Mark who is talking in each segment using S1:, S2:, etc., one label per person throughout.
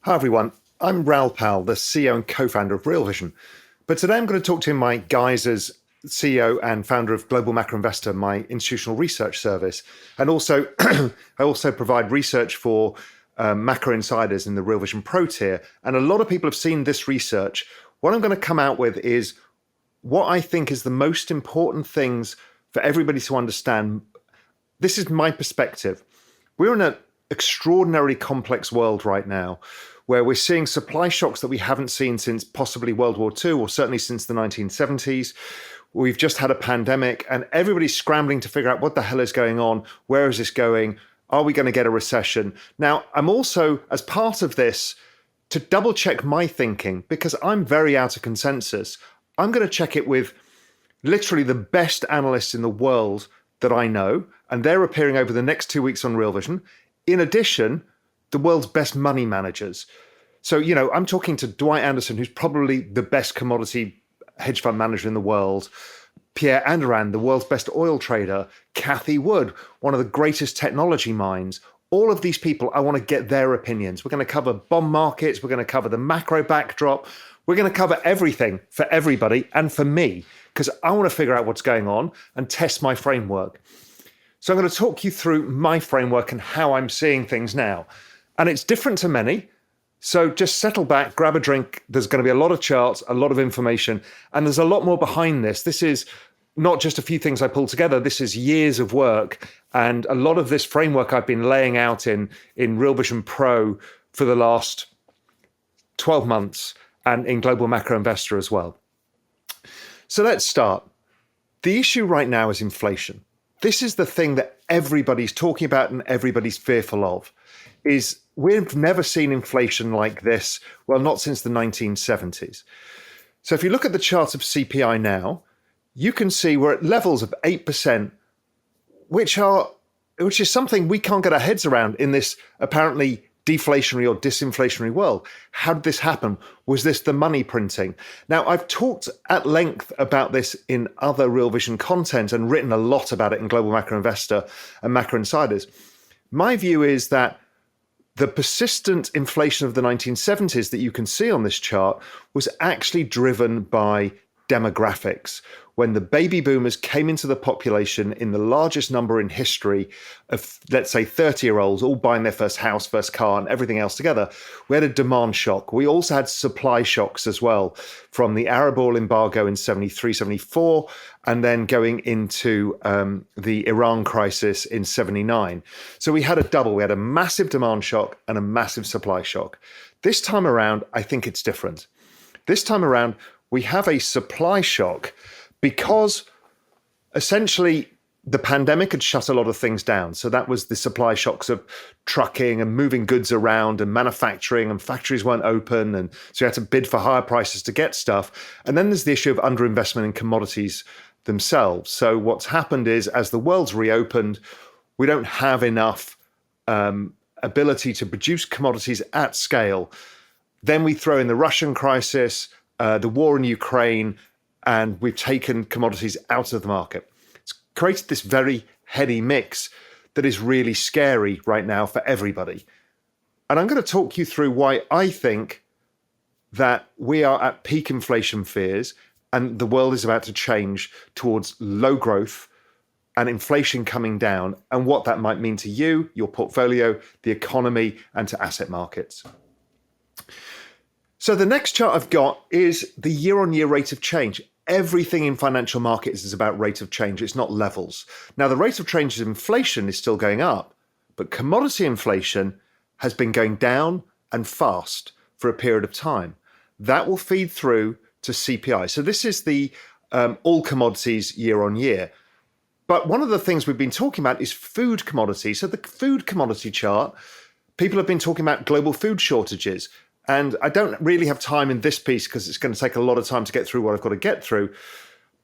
S1: Hi everyone, I'm Raoul, the CEO and co-founder of Real Vision. But today I'm going to talk to you in my guise as CEO and founder of Global Macro Investor, my institutional research service. And also, I also provide research for macro insiders in the Real Vision Pro tier. And a lot of people have seen this research. What I'm going to come out with is what I think is the most important things for everybody to understand. This is my perspective. We're in an extraordinarily complex world right now where we're seeing supply shocks that we haven't seen since possibly World War II, or certainly since the 1970s. We've just had a pandemic and everybody's scrambling to figure out what the hell is going on. Where is this going? Are we going to get a recession? Now, I'm also, as part of this, to double check my thinking, because I'm very out of consensus, I'm going to check it with literally the best analysts in the world that I know, and they're appearing over the next 2 weeks on Real Vision. In addition, the world's best money managers. So, I'm talking to Dwight Anderson, who's probably the best commodity hedge fund manager in the world, Pierre Andoran, the world's best oil trader, Cathie Wood, one of the greatest technology minds. All of these people, I want to get their opinions. We're going to cover bond markets. We're going to cover the macro backdrop. We're going to cover everything for everybody and for me, because I want to figure out what's going on and test my framework. So I'm going to talk you through my framework and how I'm seeing things now. And it's different to many. So just settle back, grab a drink. There's going to be a lot of charts, a lot of information, and there's a lot more behind this. This is not just a few things I pulled together. This is years of work. And a lot of this framework I've been laying out in Real Vision Pro for the last 12 months and in Global Macro Investor as well. So let's start. The issue right now is inflation. This is the thing that everybody's talking about and everybody's fearful of. Is we've never seen inflation like this, well, not since the 1970s. So if you look at the chart of CPI now, you can see we're at levels of 8%, which is something we can't get our heads around in this apparently deflationary or disinflationary world. How did this happen? Was this the money printing? Now, I've talked at length about this in other Real Vision content and written a lot about it in Global Macro Investor and Macro Insiders. My view is that the persistent inflation of the 1970s that you can see on this chart was actually driven by demographics. When the baby boomers came into the population in the largest number in history of, let's say, 30-year-olds all buying their first house, first car, and everything else together, we had a demand shock. We also had supply shocks as well from the Arab oil embargo in 73, 74, and then going into the Iran crisis in 79. So we had a double. We had a massive demand shock and a massive supply shock. This time around, I think it's different. This time around, we have a supply shock because essentially the pandemic had shut a lot of things down. So that was the supply shocks of trucking and moving goods around and manufacturing, and factories weren't open. And so you had to bid for higher prices to get stuff. And then there's the issue of underinvestment in commodities themselves. So what's happened is, as the world's reopened, we don't have enough ability to produce commodities at scale. Then we throw in the Russian crisis, the war in Ukraine, and we've taken commodities out of the market. It's created this very heady mix that is really scary right now for everybody. And I'm going to talk you through why I think that we are at peak inflation fears and the world is about to change towards low growth and inflation coming down, and what that might mean to you, your portfolio, the economy, and to asset markets. So the next chart I've got is the year-on-year rate of change. Everything in financial markets is about rate of change. It's not levels. Now, the rate of change of inflation is still going up, but commodity inflation has been going down and fast for a period of time. That will feed through to CPI. So this is the all commodities year on year. But one of the things we've been talking about is food commodities. So the food commodity chart, people have been talking about global food shortages. And I don't really have time in this piece because it's going to take a lot of time to get through what I've got to get through.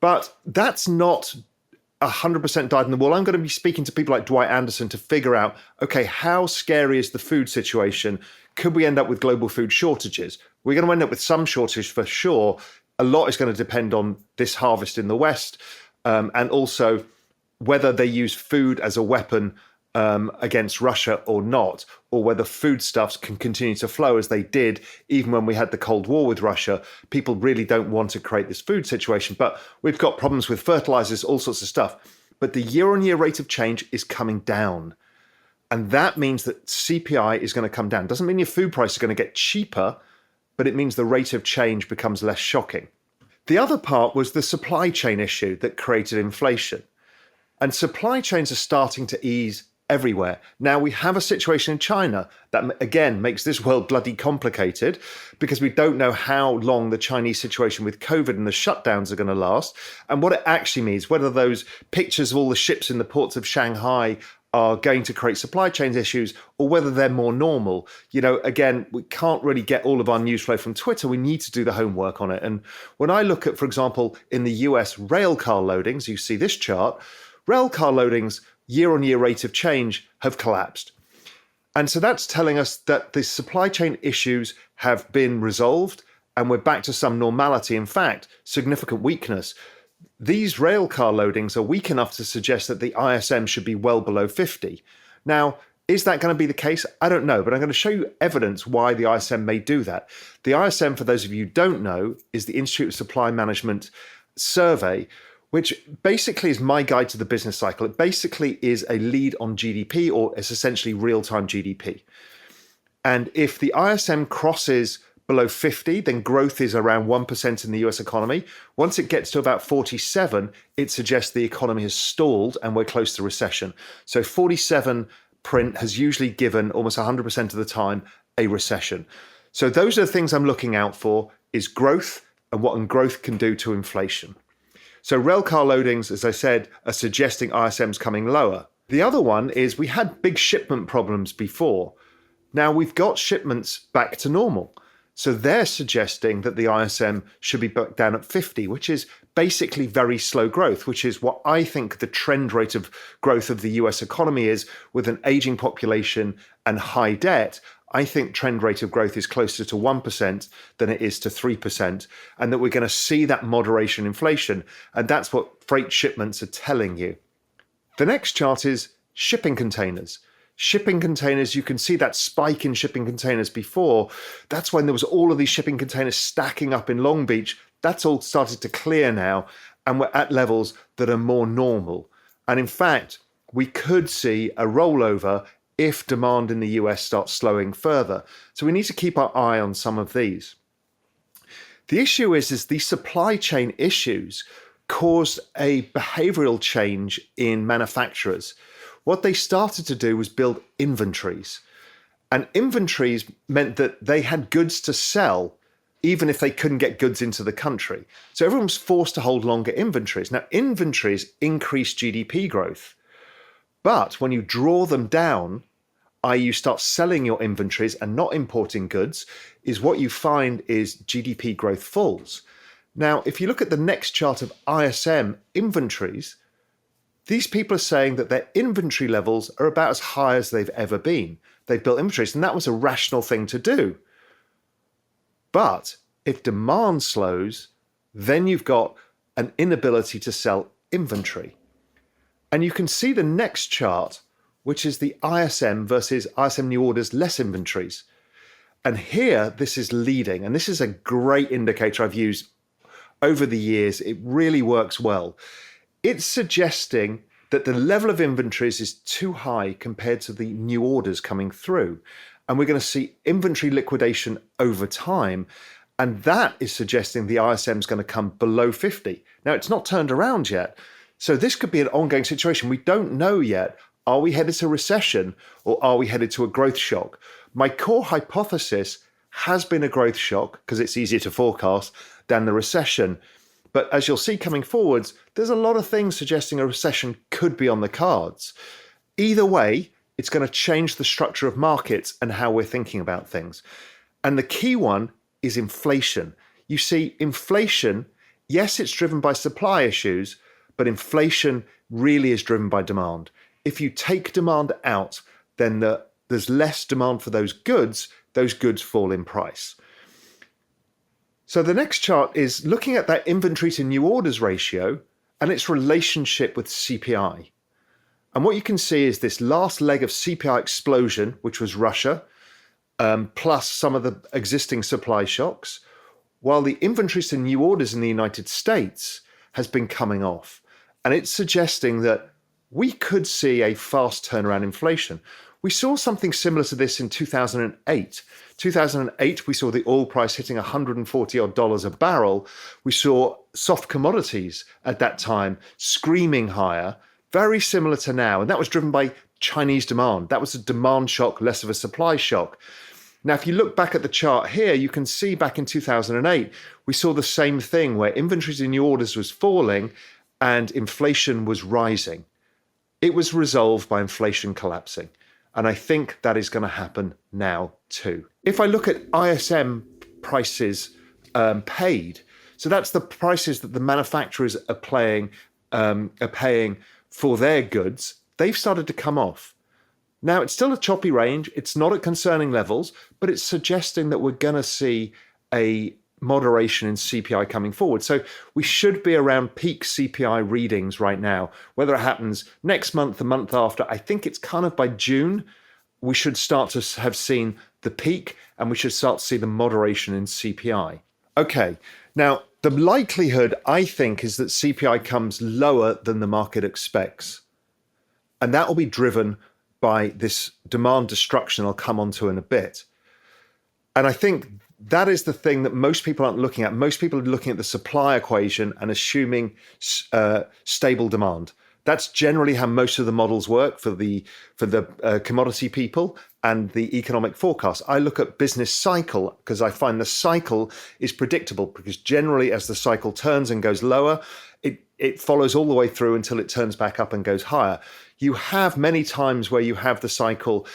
S1: But that's not 100% dyed in the wool. I'm going to be speaking to people like Dwight Anderson to figure out, okay, how scary is the food situation? Could we end up with global food shortages? We're going to end up with some shortage for sure. A lot is going to depend on this harvest in the West, and also whether they use food as a weapon against Russia or not, or whether foodstuffs can continue to flow as they did even when we had the Cold War with Russia. People really don't want to create this food situation, but we've got problems with fertilizers, all sorts of stuff. But the year-on-year rate of change is coming down. And that means that CPI is going to come down. Doesn't mean your food price is going to get cheaper, but it means the rate of change becomes less shocking. The other part was the supply chain issue that created inflation. And supply chains are starting to ease everywhere. Now, we have a situation in China that, again, makes this world bloody complicated because we don't know how long the Chinese situation with COVID and the shutdowns are going to last and what it actually means, whether those pictures of all the ships in the ports of Shanghai are going to create supply chain issues or whether they're more normal. You know, again, we can't really get all of our news flow from Twitter. We need to do the homework on it. And when I look at, for example, in the US rail car loadings, you see this chart, rail car loadings year-on-year rate of change have collapsed. And so that's telling us that the supply chain issues have been resolved and we're back to some normality. In fact, significant weakness. These rail car loadings are weak enough to suggest that the ISM should be well below 50. Now, is that going to be the case? I don't know, but I'm going to show you evidence why the ISM may do that. The ISM, for those of you who don't know, is the Institute of Supply Management survey, which basically is my guide to the business cycle. It basically is a lead on GDP, or it's essentially real-time GDP. And if the ISM crosses below 50, then growth is around 1% in the US economy. Once it gets to about 47, it suggests the economy has stalled and we're close to recession. So 47 print has usually given almost 100% of the time a recession. So those are the things I'm looking out for, is growth and what growth can do to inflation. So railcar loadings, as I said, are suggesting ISM's coming lower. The other one is we had big shipment problems before. Now we've got shipments back to normal. So they're suggesting that the ISM should be back down at 50, which is basically very slow growth, which is what I think the trend rate of growth of the US economy is with an aging population and high debt. I think trend rate of growth is closer to 1% than it is to 3%, and that we're going to see that moderation in inflation. And that's what freight shipments are telling you. The next chart is shipping containers. Shipping containers, you can see that spike in shipping containers before. That's when there was all of these shipping containers stacking up in Long Beach. That's all started to clear now, and we're at levels that are more normal. And in fact, we could see a rollover if demand in the US starts slowing further. So we need to keep our eye on some of these. The issue is these supply chain issues caused a behavioral change in manufacturers. What they started to do was build inventories. And inventories meant that they had goods to sell, even if they couldn't get goods into the country. So everyone was forced to hold longer inventories. Now, inventories increase GDP growth. But when you draw them down, i.e. you start selling your inventories and not importing goods, is what you find is GDP growth falls. Now, if you look at the next chart of ISM inventories, these people are saying that their inventory levels are about as high as they've ever been. They've built inventories, and that was a rational thing to do. But if demand slows, then you've got an inability to sell inventory. And you can see the next chart, which is the ISM versus ISM new orders, less inventories. And here, this is leading, and this is a great indicator I've used over the years. It really works well. It's suggesting that the level of inventories is too high compared to the new orders coming through. And we're going to see inventory liquidation over time. And that is suggesting the ISM is going to come below 50. Now, it's not turned around yet. So this could be an ongoing situation. We don't know yet. Are we headed to recession or are we headed to a growth shock? My core hypothesis has been a growth shock because it's easier to forecast than the recession. But as you'll see coming forwards, there's a lot of things suggesting a recession could be on the cards. Either way, it's going to change the structure of markets and how we're thinking about things. And the key one is inflation. You see, inflation, yes, it's driven by supply issues, but inflation really is driven by demand. If you take demand out, then there's less demand for those goods fall in price. So the next chart is looking at that inventory to new orders ratio and its relationship with CPI. And what you can see is this last leg of CPI explosion, which was Russia, plus some of the existing supply shocks, while the inventories to new orders in the United States has been coming off. And it's suggesting that we could see a fast turnaround inflation. We saw something similar to this in 2008. 2008, we saw the oil price hitting $140 a barrel. We saw soft commodities at that time screaming higher, very similar to now. And that was driven by Chinese demand. That was a demand shock, less of a supply shock. Now, if you look back at the chart here, you can see back in 2008, we saw the same thing where inventories in new orders was falling and inflation was rising. It was resolved by inflation collapsing. And I think that is going to happen now too. If I look at ISM prices paid, so that's the prices that the manufacturers are paying for their goods, they've started to come off. Now, it's still a choppy range. It's not at concerning levels, but it's suggesting that we're going to see a moderation in CPI coming forward. So we should be around peak CPI readings right now. Whether it happens next month, the month after, I think it's kind of by June, we should start to have seen the peak and we should start to see the moderation in CPI. Okay, now the likelihood, I think, is that CPI comes lower than the market expects. And that will be driven by this demand destruction I'll come onto in a bit. And I think that is the thing that most people aren't looking at. Most people are looking at the supply equation and assuming stable demand. That's generally how most of the models work for the commodity people and the economic forecast. I look at business cycle because I find the cycle is predictable, because generally as the cycle turns and goes lower, it follows all the way through until it turns back up and goes higher. You have many times where you have the cycle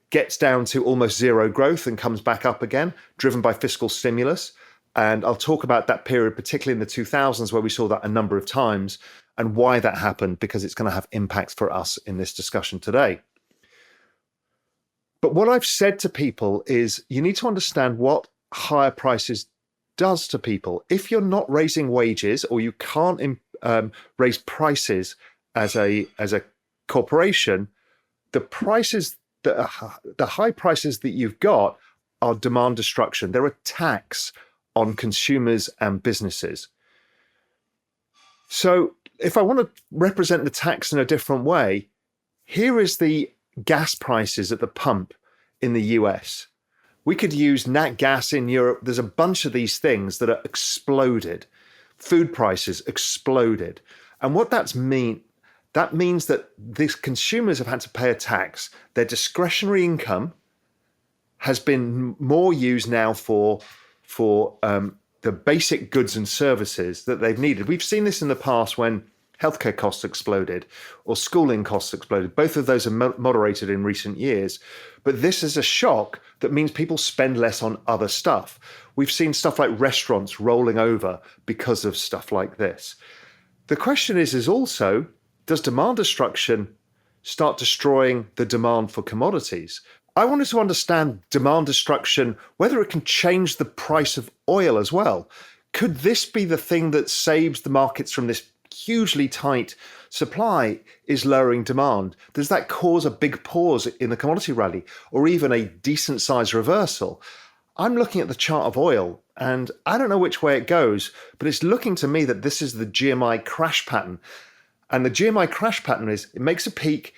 S1: gets down to almost zero growth and comes back up again, driven by fiscal stimulus. And I'll talk about that period, particularly in the 2000s, where we saw that a number of times and why that happened, because it's going to have impacts for us in this discussion today. But what I've said to people is you need to understand what higher prices does to people. If you're not raising wages or you can't raise prices as a corporation, the high prices that you've got are demand destruction. They're a tax on consumers and businesses. So if I want to represent the tax in a different way, here is the gas prices at the pump in the US. We could use nat gas in Europe. There's a bunch of these things that are exploded. Food prices exploded. And what that means that these consumers have had to pay a tax. Their discretionary income has been more used now for the basic goods and services that they've needed. We've seen this in the past when healthcare costs exploded or schooling costs exploded. Both of those are moderated in recent years. But this is a shock that means people spend less on other stuff. We've seen stuff like restaurants rolling over because of stuff like this. The question is also, does demand destruction start destroying the demand for commodities? I wanted to understand demand destruction, whether it can change the price of oil as well. Could this be the thing that saves the markets from this hugely tight supply is lowering demand? Does that cause a big pause in the commodity rally or even a decent size reversal? I'm looking at the chart of oil and I don't know which way it goes, but it's looking to me that this is the GMI crash pattern. And the GMI crash pattern is it makes a peak,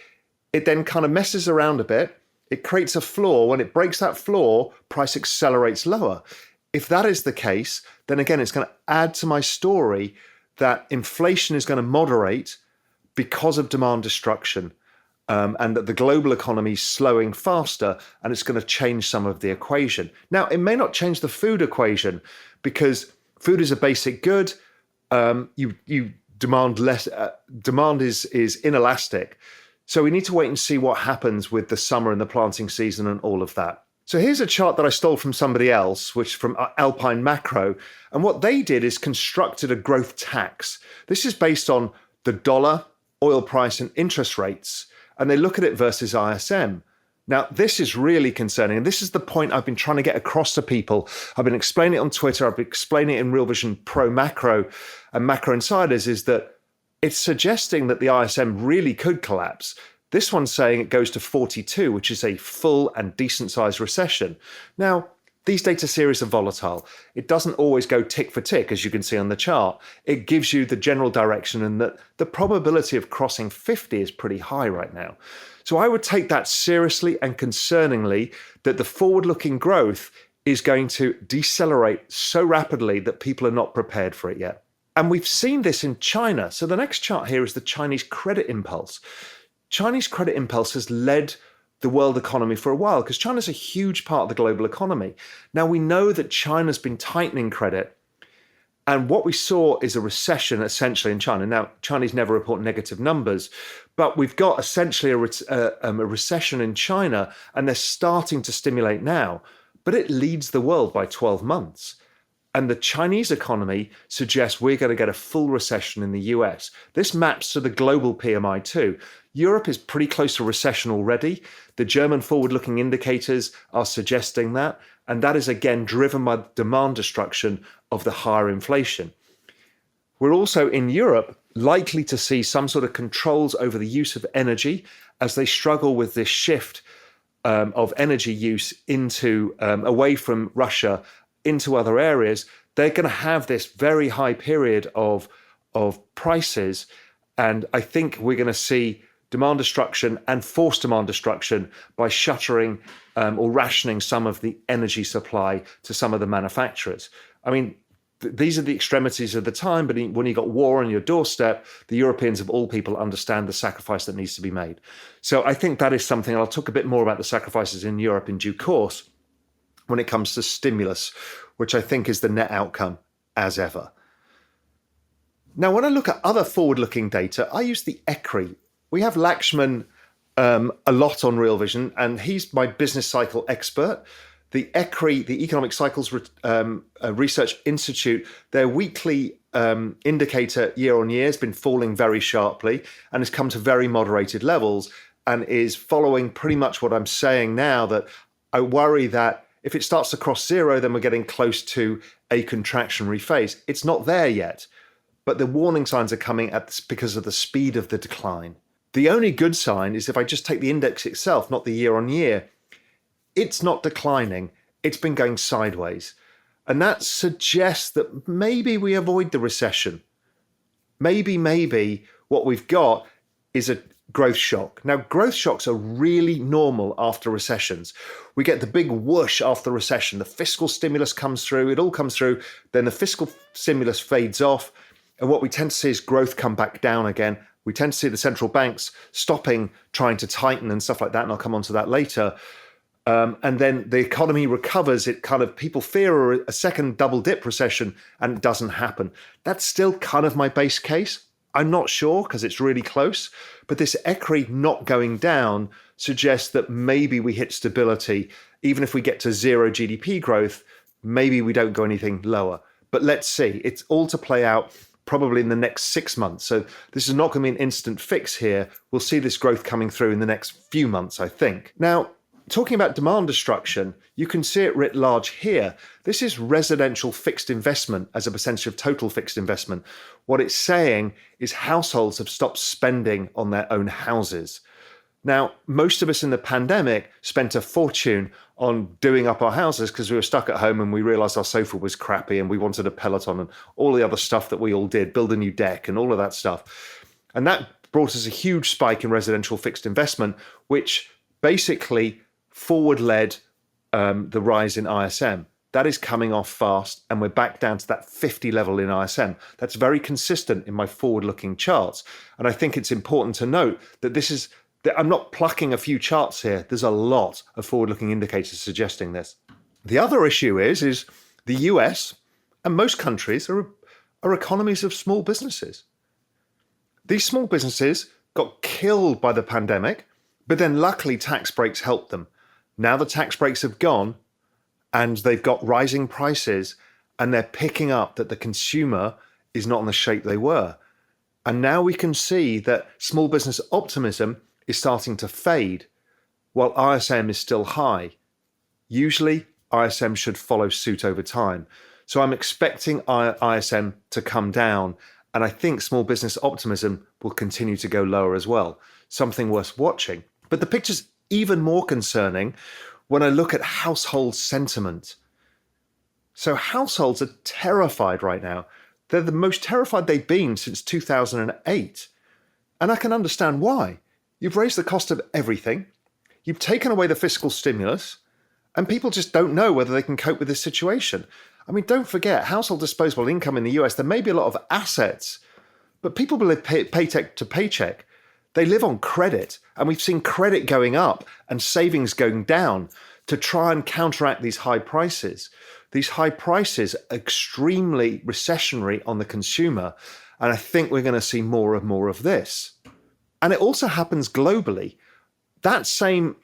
S1: it then kind of messes around a bit, it creates a floor. When it breaks that floor, price accelerates lower. If that is the case, then again, it's going to add to my story that inflation is going to moderate because of demand destruction, and that the global economy is slowing faster, and it's going to change some of the equation. Now, it may not change the food equation because food is a basic good. You demand less. Demand is inelastic. So we need to wait and see what happens with the summer and the planting season and all of that. So here's a chart that I stole from somebody else, which from Alpine Macro. And what they did is constructed a growth tax. This is based on the dollar, oil price, and interest rates. And they look at it versus ISM. Now, this is really concerning. And this is the point I've been trying to get across to people. I've been explaining it on Twitter. I've been explaining it in Real Vision Pro Macro and Macro Insiders, is that it's suggesting that the ISM really could collapse. This one's saying it goes to 42, which is a full and decent sized recession. Now, these data series are volatile. It doesn't always go tick for tick, as you can see on the chart. It gives you the general direction, and that the probability of crossing 50 is pretty high right now. So I would take that seriously and concerningly, that the forward-looking growth is going to decelerate so rapidly that people are not prepared for it yet. And we've seen this in China. So the next chart here is the Chinese credit impulse. Chinese credit impulse has led the world economy for a while, because China's a huge part of the global economy. Now, we know that China's been tightening credit, and what we saw is a recession essentially in China. Now, Chinese never report negative numbers, but we've got essentially a recession in China, and they're starting to stimulate now, but it leads the world by 12 months. And the Chinese economy suggests we're going to get a full recession in the US. This maps to the global PMI too. Europe is pretty close to recession already. The German forward-looking indicators are suggesting that. And that is again driven by demand destruction of the higher inflation. We're also in Europe likely to see some sort of controls over the use of energy as they struggle with this shift of energy use into away from Russia into other areas. They're going to have this very high period of prices. And I think we're going to see demand destruction and forced demand destruction by shuttering or rationing some of the energy supply to some of the manufacturers. I mean, these are the extremities of the time, but when you've got war on your doorstep, the Europeans of all people understand the sacrifice that needs to be made. So I think that is something, I'll talk a bit more about the sacrifices in Europe in due course when it comes to stimulus, which I think is the net outcome as ever. Now, when I look at other forward-looking data, I use the ECRI. We have Lakshman a lot on Real Vision, and he's my business cycle expert. The ECRI, the Economic Cycles Research Institute, their weekly indicator year on year has been falling very sharply and has come to very moderated levels, and is following pretty much what I'm saying now, that I worry that if it starts to cross zero, then we're getting close to a contractionary phase. It's not there yet, but the warning signs are coming because of the speed of the decline. The only good sign is if I just take the index itself, not the year on year, it's not declining. It's been going sideways. And that suggests that maybe we avoid the recession. Maybe what we've got is a growth shock. Now, growth shocks are really normal after recessions. We get the big whoosh after recession. The fiscal stimulus comes through, it all comes through, then the fiscal stimulus fades off, and what we tend to see is growth come back down again. We tend to see the central banks stopping trying to tighten and stuff like that, and I'll come on to that later. And then the economy recovers. It kind of, people fear a second double dip recession, and it doesn't happen. That's still kind of my base case. I'm not sure because it's really close, but this ECRI not going down suggests that maybe we hit stability. Even if we get to zero GDP growth, maybe we don't go anything lower. But let's see. It's all to play out probably in the next 6 months. So this is not going to be an instant fix here. We'll see this growth coming through in the next few months, I think. Now, talking about demand destruction, you can see it writ large here. This is residential fixed investment as a percentage of total fixed investment. What it's saying is households have stopped spending on their own houses. Now, most of us in the pandemic spent a fortune on doing up our houses because we were stuck at home and we realized our sofa was crappy and we wanted a Peloton and all the other stuff that we all did, build a new deck and all of that stuff. And that brought us a huge spike in residential fixed investment, which basically forward-led the rise in ISM. That is coming off fast, and we're back down to that 50 level in ISM. That's very consistent in my forward-looking charts. And I think it's important to note that I'm not plucking a few charts here. There's a lot of forward-looking indicators suggesting this. The other issue is the US and most countries are economies of small businesses. These small businesses got killed by the pandemic, but then luckily tax breaks helped them. Now the tax breaks have gone and they've got rising prices, and they're picking up that the consumer is not in the shape they were. And now we can see that small business optimism is starting to fade while ISM is still high. Usually ISM should follow suit over time. So I'm expecting ISM to come down And I think small business optimism will continue to go lower as well, something worth watching. But the picture's even more concerning when I look at household sentiment. So households are terrified right now. They're the most terrified they've been since 2008. And I can understand why. You've raised the cost of everything. You've taken away the fiscal stimulus, and people just don't know whether they can cope with this situation. I mean, don't forget, household disposable income in the US, there may be a lot of assets, but people live paycheck to paycheck. They live on credit, and we've seen credit going up and savings going down to try and counteract these high prices. These high prices are extremely recessionary on the consumer, and I think we're going to see more and more of this. And it also happens globally. That same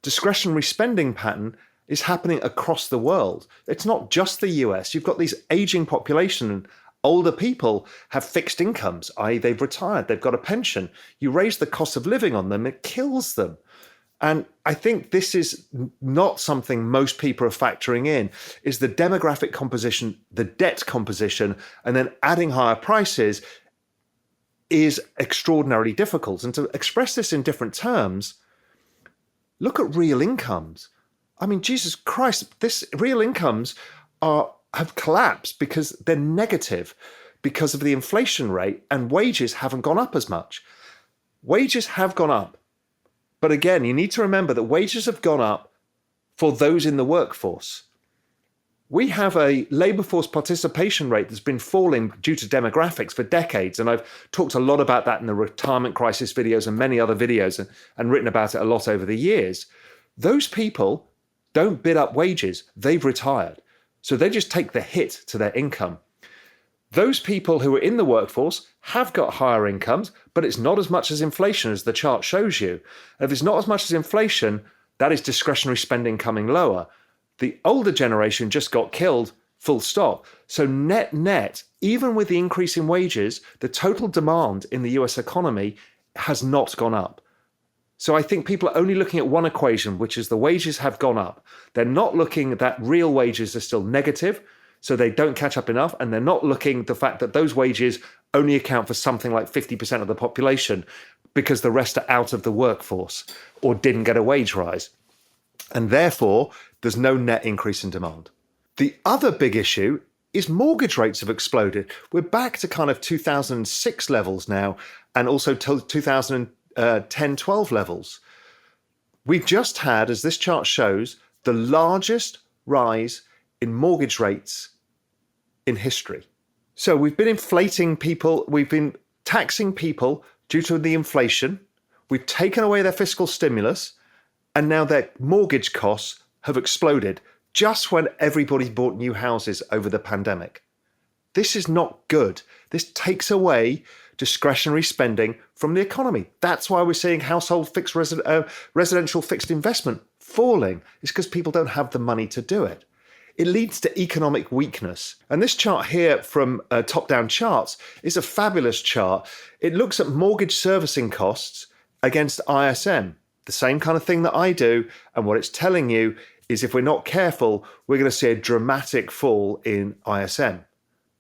S1: discretionary spending pattern is happening across the world. It's not just the US. You've got these aging population, and older people have fixed incomes, i.e. they've retired, they've got a pension. You raise the cost of living on them, it kills them. And I think this is not something most people are factoring in, is the demographic composition, the debt composition, and then adding higher prices is extraordinarily difficult. And to express this in different terms, look at real incomes. I mean, Jesus Christ, this real incomes have collapsed because they're negative because of the inflation rate, and wages haven't gone up as much. Wages have gone up. But again, you need to remember that wages have gone up for those in the workforce. We have a labour force participation rate that's been falling due to demographics for decades. And I've talked a lot about that in the retirement crisis videos and many other videos, and written about it a lot over the years. Those people don't bid up wages. They've retired. So they just take the hit to their income. Those people who are in the workforce have got higher incomes, but it's not as much as inflation as the chart shows you. And if it's not as much as inflation, that is discretionary spending coming lower. The older generation just got killed, full stop. So net, even with the increase in wages, the total demand in the US economy has not gone up. So I think people are only looking at one equation, which is the wages have gone up. They're not looking at that real wages are still negative, so they don't catch up enough. And they're not looking at the fact that those wages only account for something like 50% of the population because the rest are out of the workforce or didn't get a wage rise. And therefore, there's no net increase in demand. The other big issue is mortgage rates have exploded. We're back to kind of 2006 levels now, and also 2010-12 levels. We've just had, as this chart shows, the largest rise in mortgage rates in history. So we've been inflating people, we've been taxing people due to the inflation, we've taken away their fiscal stimulus, and now their mortgage costs have exploded just when everybody bought new houses over the pandemic. This is not good. This takes away discretionary spending from the economy. That's why we're seeing household residential fixed investment falling. It's because people don't have the money to do it. It leads to economic weakness. And this chart here from Top-Down Charts is a fabulous chart. It looks at mortgage servicing costs against ISM, the same kind of thing that I do. And what it's telling you is if we're not careful, we're going to see a dramatic fall in ISM.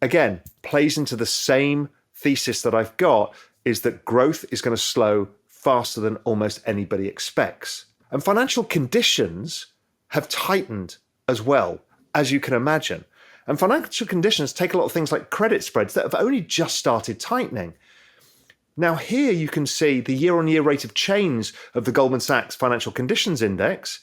S1: Again, plays into the same thesis that I've got, is that growth is going to slow faster than almost anybody expects. And financial conditions have tightened as well, as you can imagine. And financial conditions take a lot of things like credit spreads that have only just started tightening. Now here you can see the year-on-year rate of change of the Goldman Sachs Financial Conditions Index.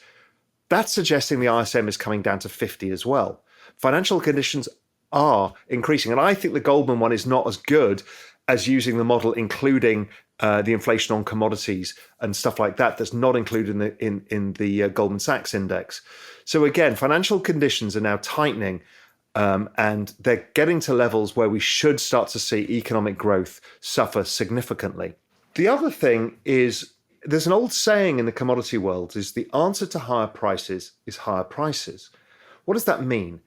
S1: That's suggesting the ISM is coming down to 50 as well. Financial conditions are increasing. And I think the Goldman one is not as good as using the model, including the inflation on commodities and stuff like that. That's not included in the Goldman Sachs index. So again, financial conditions are now tightening, and they're getting to levels where we should start to see economic growth suffer significantly. The other thing is, there's an old saying in the commodity world, is the answer to higher prices is higher prices. What does that mean?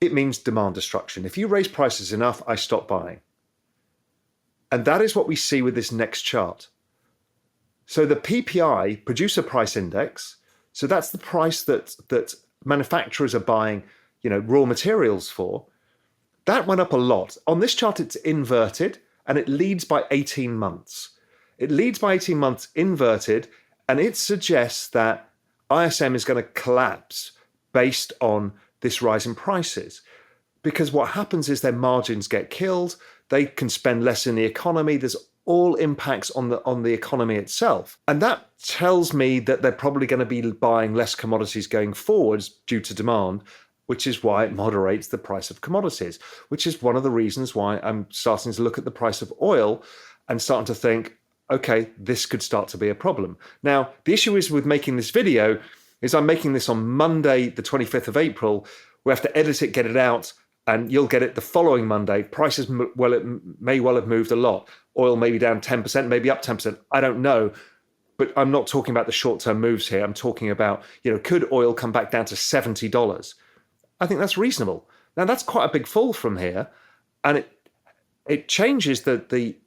S1: It means demand destruction. If you raise prices enough, I stop buying. And that is what we see with this next chart. So the PPI, Producer Price Index, so that's the price that manufacturers are buying, raw materials for. That went up a lot. On this chart, it's inverted, and it leads by 18 months. It leads by 18 months inverted, and it suggests that ISM is going to collapse based on this rise in prices. Because what happens is their margins get killed, they can spend less in the economy, there's all impacts on the economy itself. And that tells me that they're probably going to be buying less commodities going forwards due to demand, which is why it moderates the price of commodities, which is one of the reasons why I'm starting to look at the price of oil and starting to think, okay, this could start to be a problem. Now, the issue is with making this video is I'm making this on Monday, the 25th of April. We have to edit it, get it out, and you'll get it the following Monday. Prices, well, it may well have moved a lot. Oil may be down 10%, maybe up 10%. I don't know. But I'm not talking about the short-term moves here. I'm talking about, could oil come back down to $70? I think that's reasonable. Now, that's quite a big fall from here. And it changes the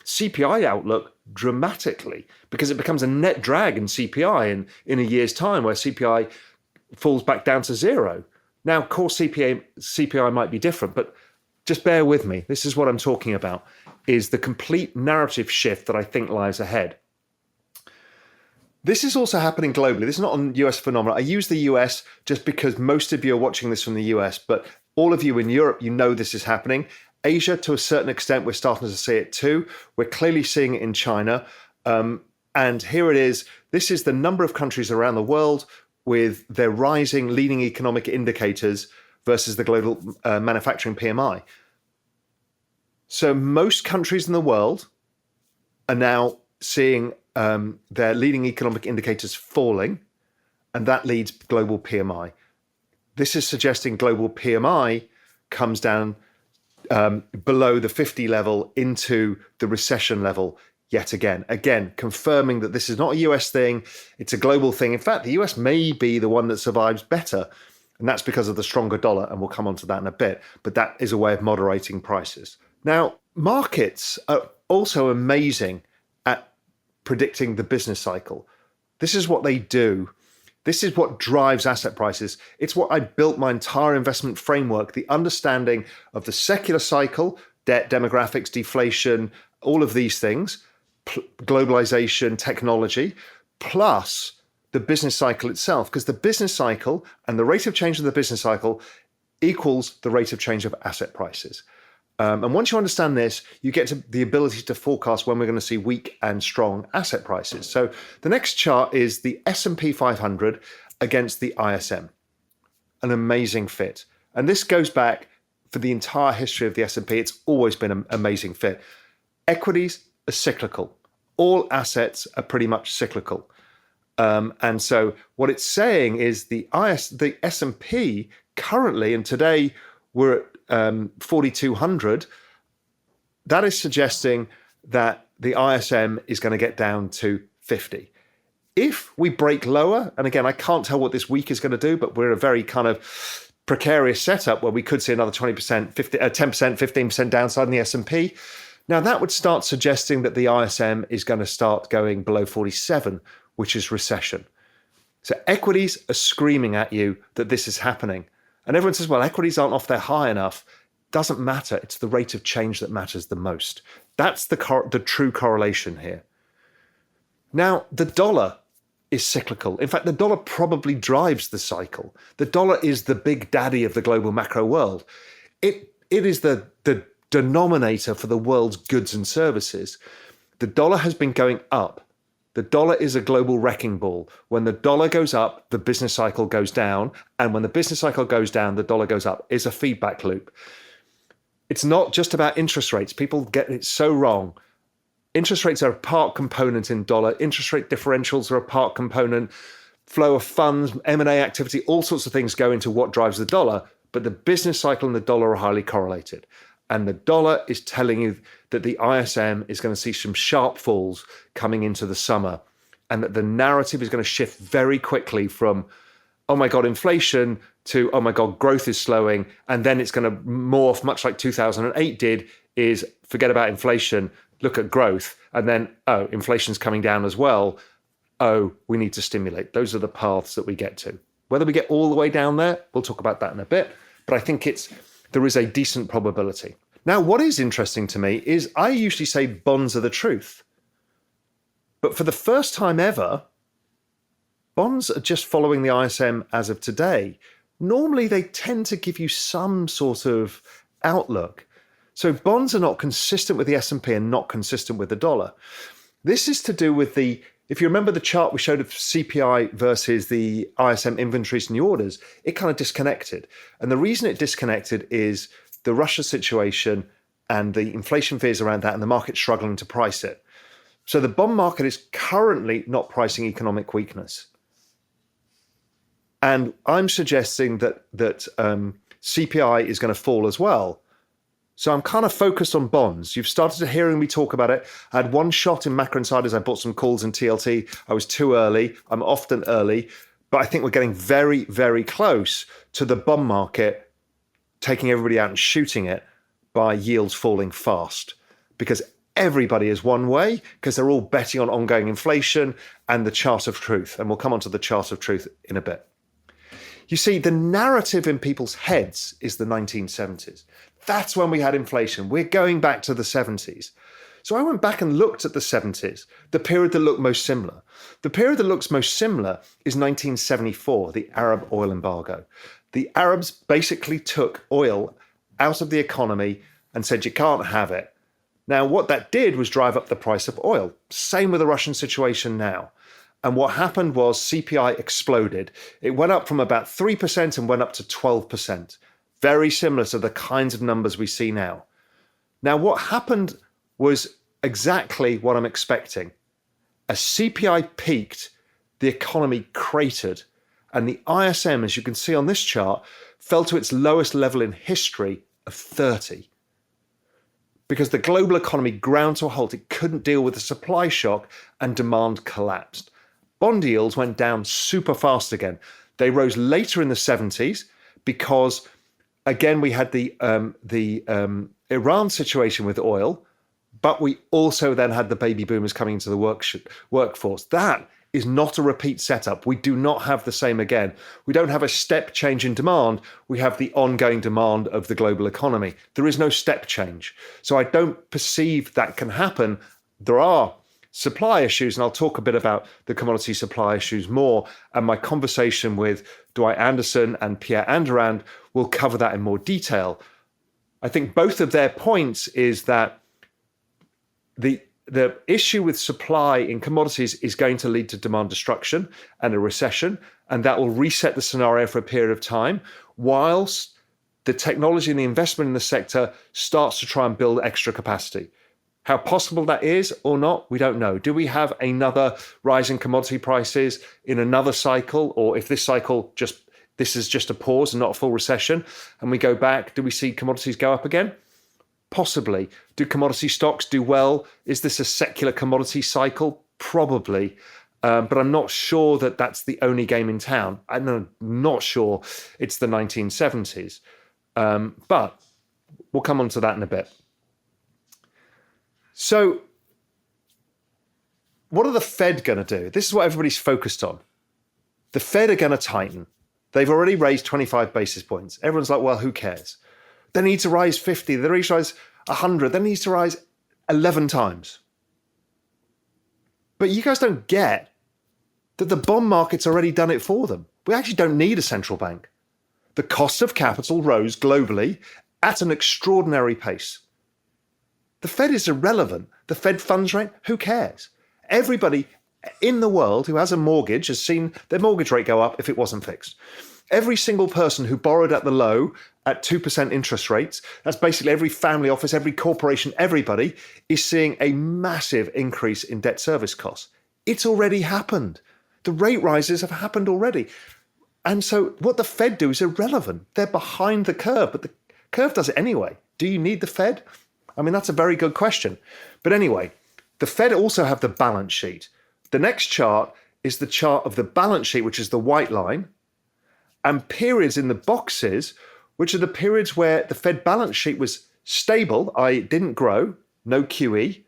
S1: CPI outlook dramatically because it becomes a net drag in CPI in a year's time where CPI falls back down to zero. Now, of course, CPI might be different, but just bear with me. This is what I'm talking about, is the complete narrative shift that I think lies ahead. This is also happening globally. This is not a US phenomenon. I use the US just because most of you are watching this from the US, but all of you in Europe, this is happening. Asia, to a certain extent, we're starting to see it too. We're clearly seeing it in China. And here it is. This is the number of countries around the world with their rising leading economic indicators versus the global manufacturing PMI. So most countries in the world are now seeing their leading economic indicators falling, and that leads global PMI. This is suggesting global PMI comes down below the 50 level into the recession level yet again, confirming that this is not a US thing, it's a global thing. In fact, the US may be the one that survives better, and that's because of the stronger dollar, and we'll come on to that in a bit, but that is a way of moderating prices. Now, markets are also amazing at predicting the business cycle. This is what they do. This is what drives asset prices. It's what I built my entire investment framework, the understanding of the secular cycle, debt, demographics, deflation, all of these things, globalization, technology, plus the business cycle itself, because the business cycle and the rate of change of the business cycle equals the rate of change of asset prices. And once you understand this, you get to the ability to forecast when we're going to see weak and strong asset prices. So the next chart is the S&P 500 against the ISM. An amazing fit. And this goes back for the entire history of the S&P. It's always been an amazing fit. Equities are cyclical. All assets are pretty much cyclical. And so what it's saying is the S&P currently, and today we're at 4,200, that is suggesting that the ISM is going to get down to 50. If we break lower, and again, I can't tell what this week is going to do, but we're in a very kind of precarious setup where we could see another 20%, 10%, 15% downside in the S&P. Now, that would start suggesting that the ISM is going to start going below 47, which is recession. So equities are screaming at you that this is happening. And everyone says, well, equities aren't off their high enough. Doesn't matter. It's the rate of change that matters the most. That's the true correlation here. Now, the dollar is cyclical. In fact, the dollar probably drives the cycle. The dollar is the big daddy of the global macro world. It is the denominator for the world's goods and services. The dollar has been going up. The dollar is a global wrecking ball. When the dollar goes up, the business cycle goes down. And when the business cycle goes down, the dollar goes up. It's a feedback loop. It's not just about interest rates. People get it so wrong. Interest rates are a part component in dollar. Interest rate differentials are a part component. Flow of funds, M&A activity, all sorts of things go into what drives the dollar. But the business cycle and the dollar are highly correlated. And the dollar is telling you that the ISM is going to see some sharp falls coming into the summer, and that the narrative is going to shift very quickly from, oh my God, inflation, to, oh my God, growth is slowing. And then it's going to morph, much like 2008 did, is forget about inflation, look at growth. And then, oh, inflation's coming down as well. Oh, we need to stimulate. Those are the paths that we get to. Whether we get all the way down there, we'll talk about that in a bit. But I think it's there is a decent probability. Now, what is interesting to me is I usually say bonds are the truth. But for the first time ever, bonds are just following the ISM as of today. Normally, they tend to give you some sort of outlook. So bonds are not consistent with the S&P and not consistent with the dollar. This is to do with if you remember the chart we showed of CPI versus the ISM inventories and new orders, it kind of disconnected. And the reason it disconnected is the Russia situation and the inflation fears around that and the market struggling to price it. So the bond market is currently not pricing economic weakness. And I'm suggesting that CPI is going to fall as well. So I'm kind of focused on bonds. You've started hearing me talk about it. I had one shot in Macro Insiders. I bought some calls in TLT. I was too early. I'm often early. But I think we're getting very, very close to the bond market taking everybody out and shooting it by yields falling fast. Because everybody is one way, because they're all betting on ongoing inflation and the chart of truth. And we'll come on to the chart of truth in a bit. You see, the narrative in people's heads is the 1970s. That's when we had inflation. We're going back to the 70s. So I went back and looked at the 70s, the period that looked most similar. The period that looks most similar is 1974, the Arab oil embargo. The Arabs basically took oil out of the economy and said, you can't have it. Now, what that did was drive up the price of oil. Same with the Russian situation now. And what happened was CPI exploded. It went up from about 3% and went up to 12%. Very similar to the kinds of numbers we see now. Now, what happened was exactly what I'm expecting. As CPI peaked, the economy cratered. And the ISM, as you can see on this chart, fell to its lowest level in history of 30. Because the global economy ground to a halt. It couldn't deal with the supply shock and demand collapsed. Bond yields went down super fast again. They rose later in the 70s because, again, we had the Iran situation with oil, but we also then had the baby boomers coming into the workforce. That is not a repeat setup. We do not have the same again. We don't have a step change in demand. We have the ongoing demand of the global economy. There is no step change. So I don't perceive that can happen. There are supply issues, and I'll talk a bit about the commodity supply issues more. And my conversation with Dwight Anderson and Pierre Andurand will cover that in more detail. I think both of their points is that the issue with supply in commodities is going to lead to demand destruction and a recession, and that will reset the scenario for a period of time, whilst the technology and the investment in the sector starts to try and build extra capacity. How possible that is or not, we don't know. Do we have another rise in commodity prices in another cycle? Or if this cycle this is just a pause and not a full recession, and we go back, do we see commodities go up again? Possibly. Do commodity stocks do well? Is this a secular commodity cycle? Probably. But I'm not sure that that's the only game in town. I'm not sure it's the 1970s. But we'll come on to that in a bit. So what are the Fed going to do? This is what everybody's focused on. The Fed are going to tighten. They've already raised 25 basis points. Everyone's like, well, who cares? They need to rise 50. They need to rise 100. They need to rise 11 times. But you guys don't get that the bond market's already done it for them. We actually don't need a central bank. The cost of capital rose globally at an extraordinary pace. The Fed is irrelevant. The Fed funds rate, who cares? Everybody in the world who has a mortgage has seen their mortgage rate go up if it wasn't fixed. Every single person who borrowed at the low at 2% interest rates, that's basically every family office, every corporation, everybody is seeing a massive increase in debt service costs. It's already happened. The rate rises have happened already. And so what the Fed do is irrelevant. They're behind the curve, but the curve does it anyway. Do you need the Fed? I mean, that's a very good question. But anyway, the Fed also have the balance sheet. The next chart is the chart of the balance sheet, which is the white line, and periods in the boxes, which are the periods where the Fed balance sheet was stable, i.e. didn't grow, no QE,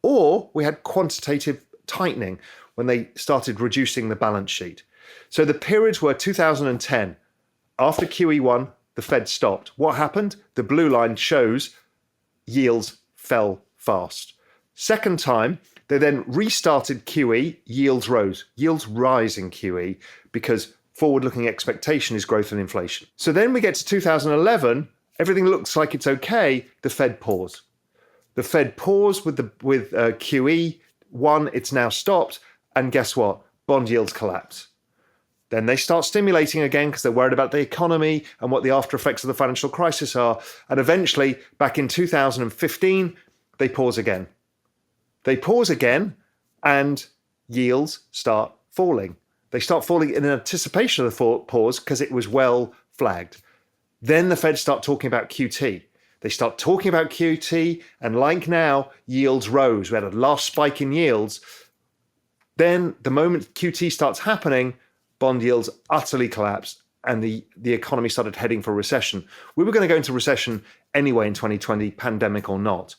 S1: or we had quantitative tightening when they started reducing the balance sheet. So the periods were 2010, after QE1, the Fed stopped. What happened? The blue line shows yields fell fast. Second time, they then restarted QE, yields rose. Yields rise in QE because forward-looking expectation is growth and inflation. So then we get to 2011, everything looks like it's okay, the Fed pause. The Fed paused with QE. One, it's now stopped, and guess what? Bond yields collapse. Then they start stimulating again because they're worried about the economy and what the after effects of the financial crisis are. And eventually, back in 2015, they pause again. They pause again, and yields start falling. They start falling in anticipation of the pause because it was well flagged. Then the Fed start talking about QT. They start talking about QT, and like now, yields rose. We had a last spike in yields. Then the moment QT starts happening, bond yields utterly collapsed, and the economy started heading for recession. We were going to go into recession anyway in 2020, pandemic or not.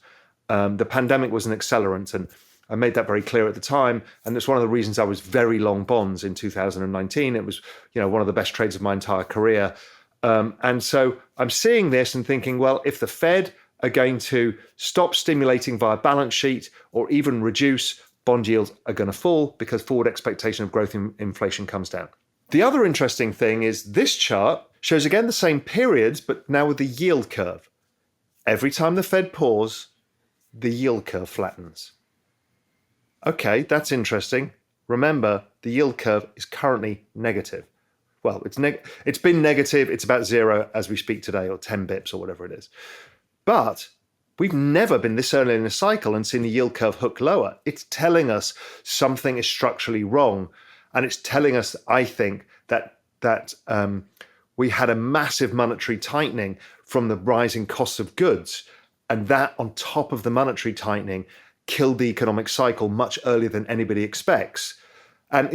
S1: The pandemic was an accelerant, and I made that very clear at the time. And it's one of the reasons I was very long bonds in 2019. It was, one of the best trades of my entire career. And so I'm seeing this and thinking, well, if the Fed are going to stop stimulating via balance sheet or even reduce, bond yields are going to fall because forward expectation of growth in inflation comes down. The other interesting thing is this chart shows again the same periods, but now with the yield curve. Every time the Fed pause, the yield curve flattens. Okay, that's interesting. Remember, the yield curve is currently negative. Well, it's been negative. It's about zero as we speak today, or 10 bips or whatever it is. But we've never been this early in a cycle and seen the yield curve hook lower. It's telling us something is structurally wrong. And it's telling us, I think, that we had a massive monetary tightening from the rising costs of goods. And that, on top of the monetary tightening, killed the economic cycle much earlier than anybody expects. And,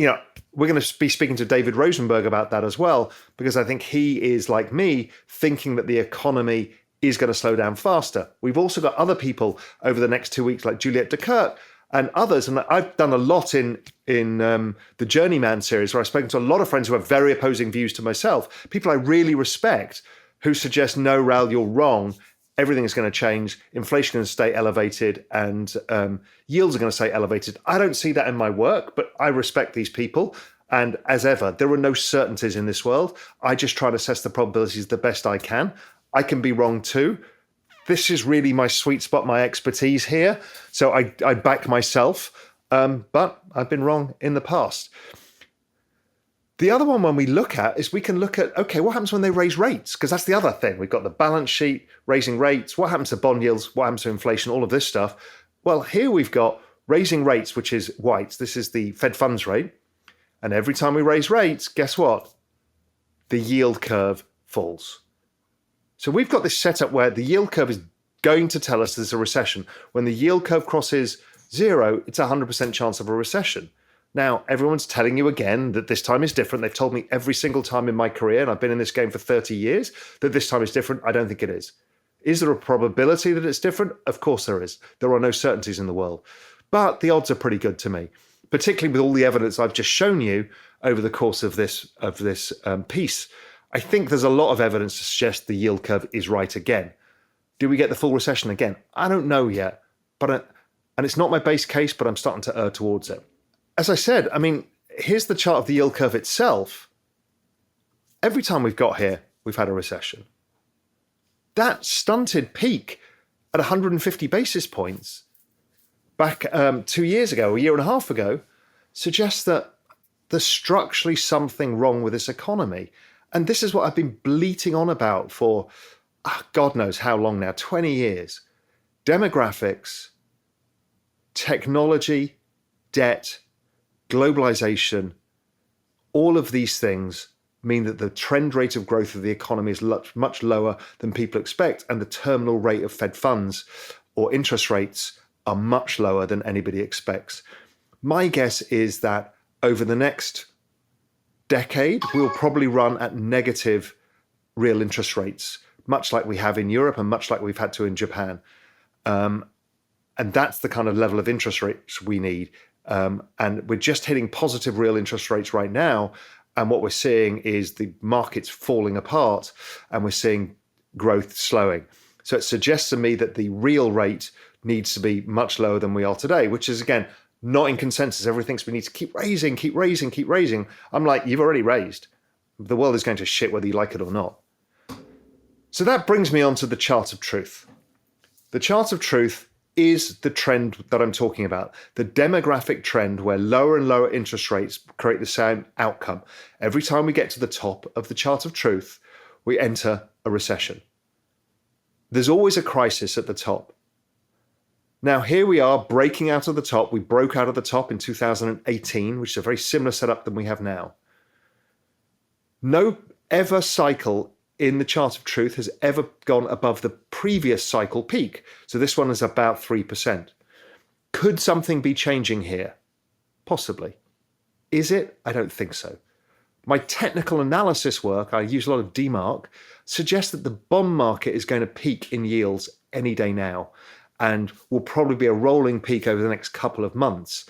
S1: we're going to be speaking to David Rosenberg about that as well, because I think he is, like me, thinking that the economy is going to slow down faster. We've also got other people over the next 2 weeks, like Juliette Decourt and others. And I've done a lot in the Journeyman series, where I've spoken to a lot of friends who have very opposing views to myself, people I really respect, who suggest, no, Raoul, you're wrong. Everything is going to change. Inflation is going to stay elevated, and yields are going to stay elevated. I don't see that in my work, but I respect these people. And as ever, there are no certainties in this world. I just try to assess the probabilities the best I can. I can be wrong too. This is really my sweet spot, my expertise here. So I back myself, but I've been wrong in the past. The other one when we look at is we can look at, okay, what happens when they raise rates? Because that's the other thing. We've got the balance sheet, raising rates. What happens to bond yields? What happens to inflation? All of this stuff. Well, here we've got raising rates, which is white. This is the Fed funds rate. And every time we raise rates, guess what? The yield curve falls. So we've got this setup where the yield curve is going to tell us there's a recession. When the yield curve crosses zero, it's a 100% chance of a recession. Now, everyone's telling you again that this time is different. They've told me every single time in my career, and I've been in this game for 30 years, that this time is different. I don't think it is. Is there a probability that it's different? Of course there is. There are no certainties in the world. But the odds are pretty good to me, particularly with all the evidence I've just shown you over the course of this piece. I think there's a lot of evidence to suggest the yield curve is right again. Do we get the full recession again? I don't know yet, and it's not my base case, but I'm starting to err towards it. As I said, here's the chart of the yield curve itself. Every time we've got here, we've had a recession. That stunted peak at 150 basis points back 2 years ago, a year and a half ago, suggests that there's structurally something wrong with this economy. And this is what I've been bleating on about for God knows how long now, 20 years. Demographics, technology, debt, globalization, all of these things mean that the trend rate of growth of the economy is much lower than people expect, and the terminal rate of Fed funds or interest rates are much lower than anybody expects. My guess is that over the next decade, we'll probably run at negative real interest rates, much like we have in Europe and much like we've had to in Japan. And that's the kind of level of interest rates we need. And we're just hitting positive real interest rates right now. And what we're seeing is the markets falling apart and we're seeing growth slowing. So it suggests to me that the real rate needs to be much lower than we are today, which is, again, not in consensus. Everyone thinks we need to keep raising, keep raising, keep raising. I'm like, you've already raised. The world is going to shit whether you like it or not. So that brings me on to the chart of truth. The chart of truth is the trend that I'm talking about, the demographic trend where lower and lower interest rates create the same outcome. Every time we get to the top of the chart of truth, we enter a recession. There's always a crisis at the top. Now, here we are breaking out of the top. We broke out of the top in 2018, which is a very similar setup than we have now. No ever cycle in the chart of truth has ever gone above the previous cycle peak. So this one is about 3%. Could something be changing here? Possibly. Is it? I don't think so. My technical analysis work, I use a lot of DMARC, suggests that the bond market is going to peak in yields any day now and will probably be a rolling peak over the next couple of months.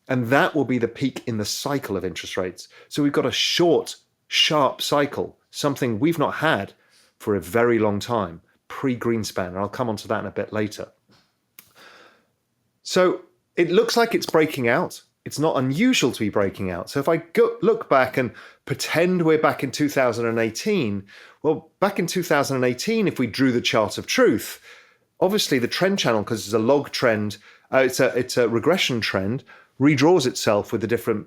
S1: And that will be the peak in the cycle of interest rates. So we've got a short, sharp cycle, something we've not had for a very long time, pre-Greenspan. And I'll come on to that in a bit later. So it looks like it's breaking out. It's not unusual to be breaking out. So if I look back and pretend we're back in 2018, well, back in 2018, if we drew the chart of truth, obviously the trend channel, because it's a log trend, it's a regression trend, redraws itself with the different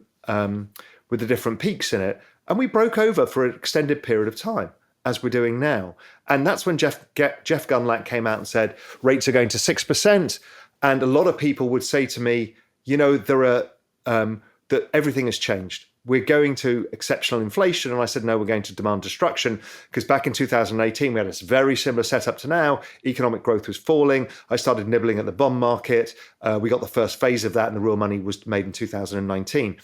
S1: peaks in it. And we broke over for an extended period of time, as we're doing now. And that's when Jeff Gundlach came out and said, rates are going to 6%. And a lot of people would say to me, you know, that everything has changed. We're going to exceptional inflation. And I said, no, we're going to demand destruction. Because back in 2018, we had a very similar setup to now. Economic growth was falling. I started nibbling at the bond market. We got the first phase of that, and the real money was made in 2019.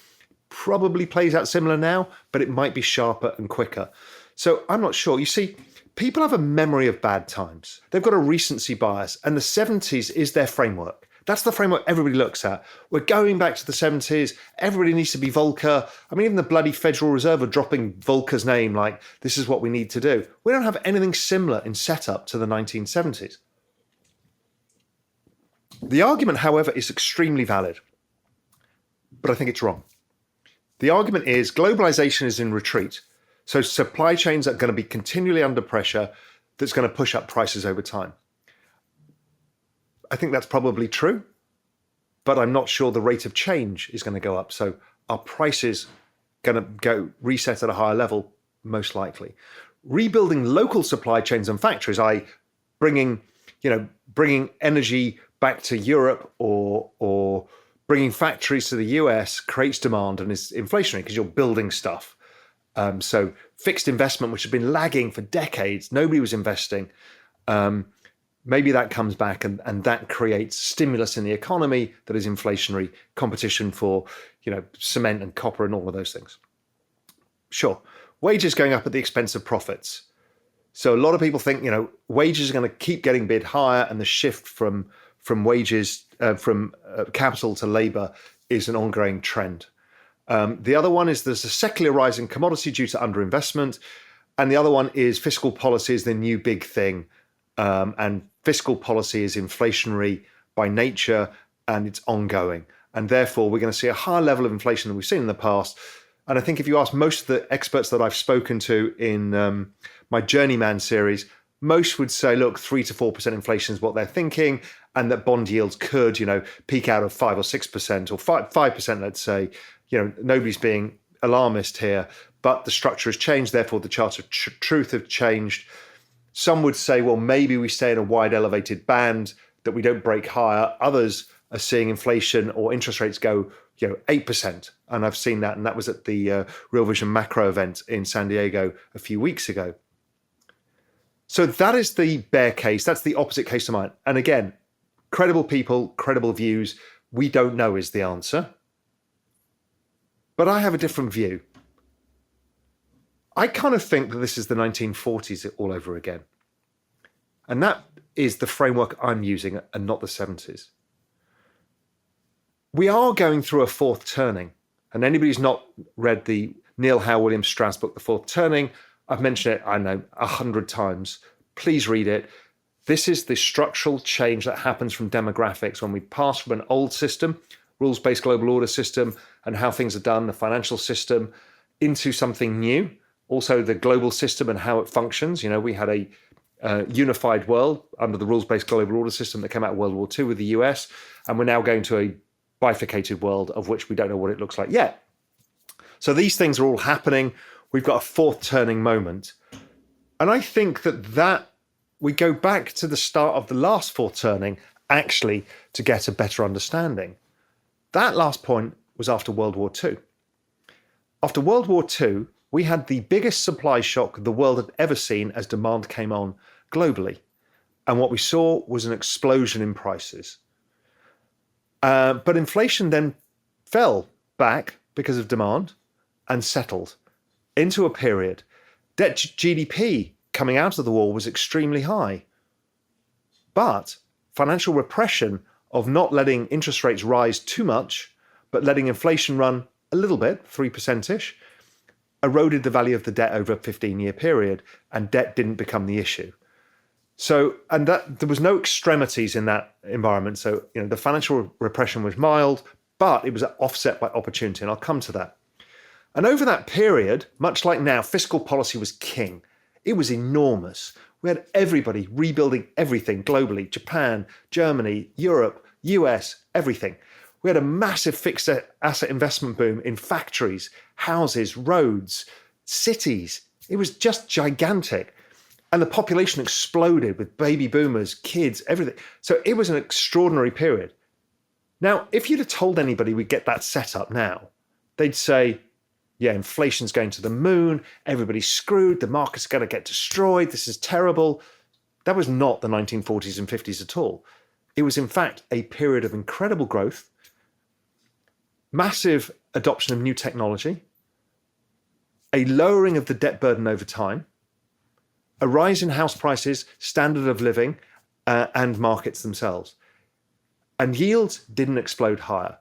S1: Probably plays out similar now, but it might be sharper and quicker. So I'm not sure. You see, people have a memory of bad times. They've got a recency bias, and the 70s is their framework. That's the framework everybody looks at. We're going back to the 70s. Everybody needs to be Volcker. I mean, even the bloody Federal Reserve are dropping Volcker's name like, this is what we need to do. We don't have anything similar in setup to the 1970s. The argument, however, is extremely valid, but I think it's wrong. The argument is globalization is in retreat. So supply chains are going to be continually under pressure that's going to push up prices over time. I think that's probably true, but I'm not sure the rate of change is going to go up. So are prices going to go reset at a higher level? Most likely. Rebuilding local supply chains and factories, bringing energy back to Europe or bringing factories to the US creates demand and is inflationary because you're building stuff. So fixed investment, which has been lagging for decades, nobody was investing. Maybe that comes back and that creates stimulus in the economy that is inflationary, competition for, cement and copper and all of those things. Sure, wages going up at the expense of profits. So a lot of people think, wages are going to keep getting bid higher, and the shift from wages, from capital to labor is an ongoing trend. The other one is there's a secular rise in commodity due to underinvestment. And the other one is fiscal policy is the new big thing. And fiscal policy is inflationary by nature, and it's ongoing. And therefore, we're going to see a higher level of inflation than we've seen in the past. And I think if you ask most of the experts that I've spoken to in my Journeyman series, most would say, look, 3 to 4% inflation is what they're thinking, and that bond yields could, peak out of 5 or 6% or 5%, let's say. Nobody's being alarmist here, but the structure has changed. Therefore, the chart of truth have changed. Some would say, well, maybe we stay in a wide elevated band, that we don't break higher. Others are seeing inflation or interest rates go, 8%. And I've seen that. And that was at the Real Vision macro event in San Diego a few weeks ago. So that is the bear case. That's the opposite case to mine. And again, credible people, credible views. We don't know is the answer. But I have a different view. I kind of think that this is the 1940s all over again. And that is the framework I'm using and not the 70s. We are going through a fourth turning. And anybody who's not read the Neil Howe Williams Strauss book, The Fourth Turning. I've mentioned it, I know, 100 times. Please read it. This is the structural change that happens from demographics when we pass from an old system, rules-based global order system, and how things are done, the financial system, into something new. Also the global system and how it functions. We had a unified world under the rules-based global order system that came out of World War II with the US, and we're now going to a bifurcated world of which we don't know what it looks like yet. So these things are all happening. We've got a fourth turning moment. And I think that we go back to the start of the last fourth turning actually to get a better understanding. That last point was after World War II. After World War II, we had the biggest supply shock the world had ever seen as demand came on globally. And what we saw was an explosion in prices. But inflation then fell back because of demand and settled into a period. Debt GDP coming out of the war was extremely high. But financial repression of not letting interest rates rise too much, but letting inflation run a little bit, 3%-ish, eroded the value of the debt over a 15-year period, and debt didn't become the issue. So, and that there was no extremities in that environment. So, the financial repression was mild, but it was offset by opportunity, and I'll come to that. And over that period, much like now, fiscal policy was king. It was enormous. We had everybody rebuilding everything globally, Japan, Germany, Europe, US, everything. We had a massive fixed asset investment boom in factories, houses, roads, cities. It was just gigantic. And the population exploded with baby boomers, kids, everything. So it was an extraordinary period. Now, if you'd have told anybody we'd get that set up now, they'd say, yeah, inflation's going to the moon, everybody's screwed, the market's going to get destroyed, this is terrible. That was not the 1940s and 50s at all. It was, in fact, a period of incredible growth, massive adoption of new technology, a lowering of the debt burden over time, a rise in house prices, standard of living, and markets themselves. And yields didn't explode higher.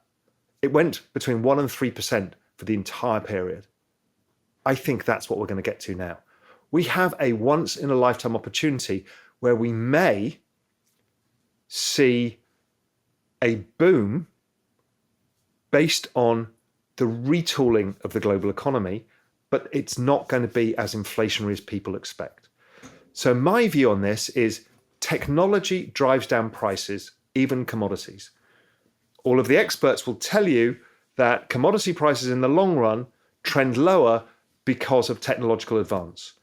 S1: It went between 1% and 3% for the entire period. I think that's what we're going to get to now. We have a once-in-a-lifetime opportunity where we may see a boom based on the retooling of the global economy, but it's not going to be as inflationary as people expect. So my view on this is technology drives down prices, even commodities. All of the experts will tell you that commodity prices in the long run trend lower because of technological advance.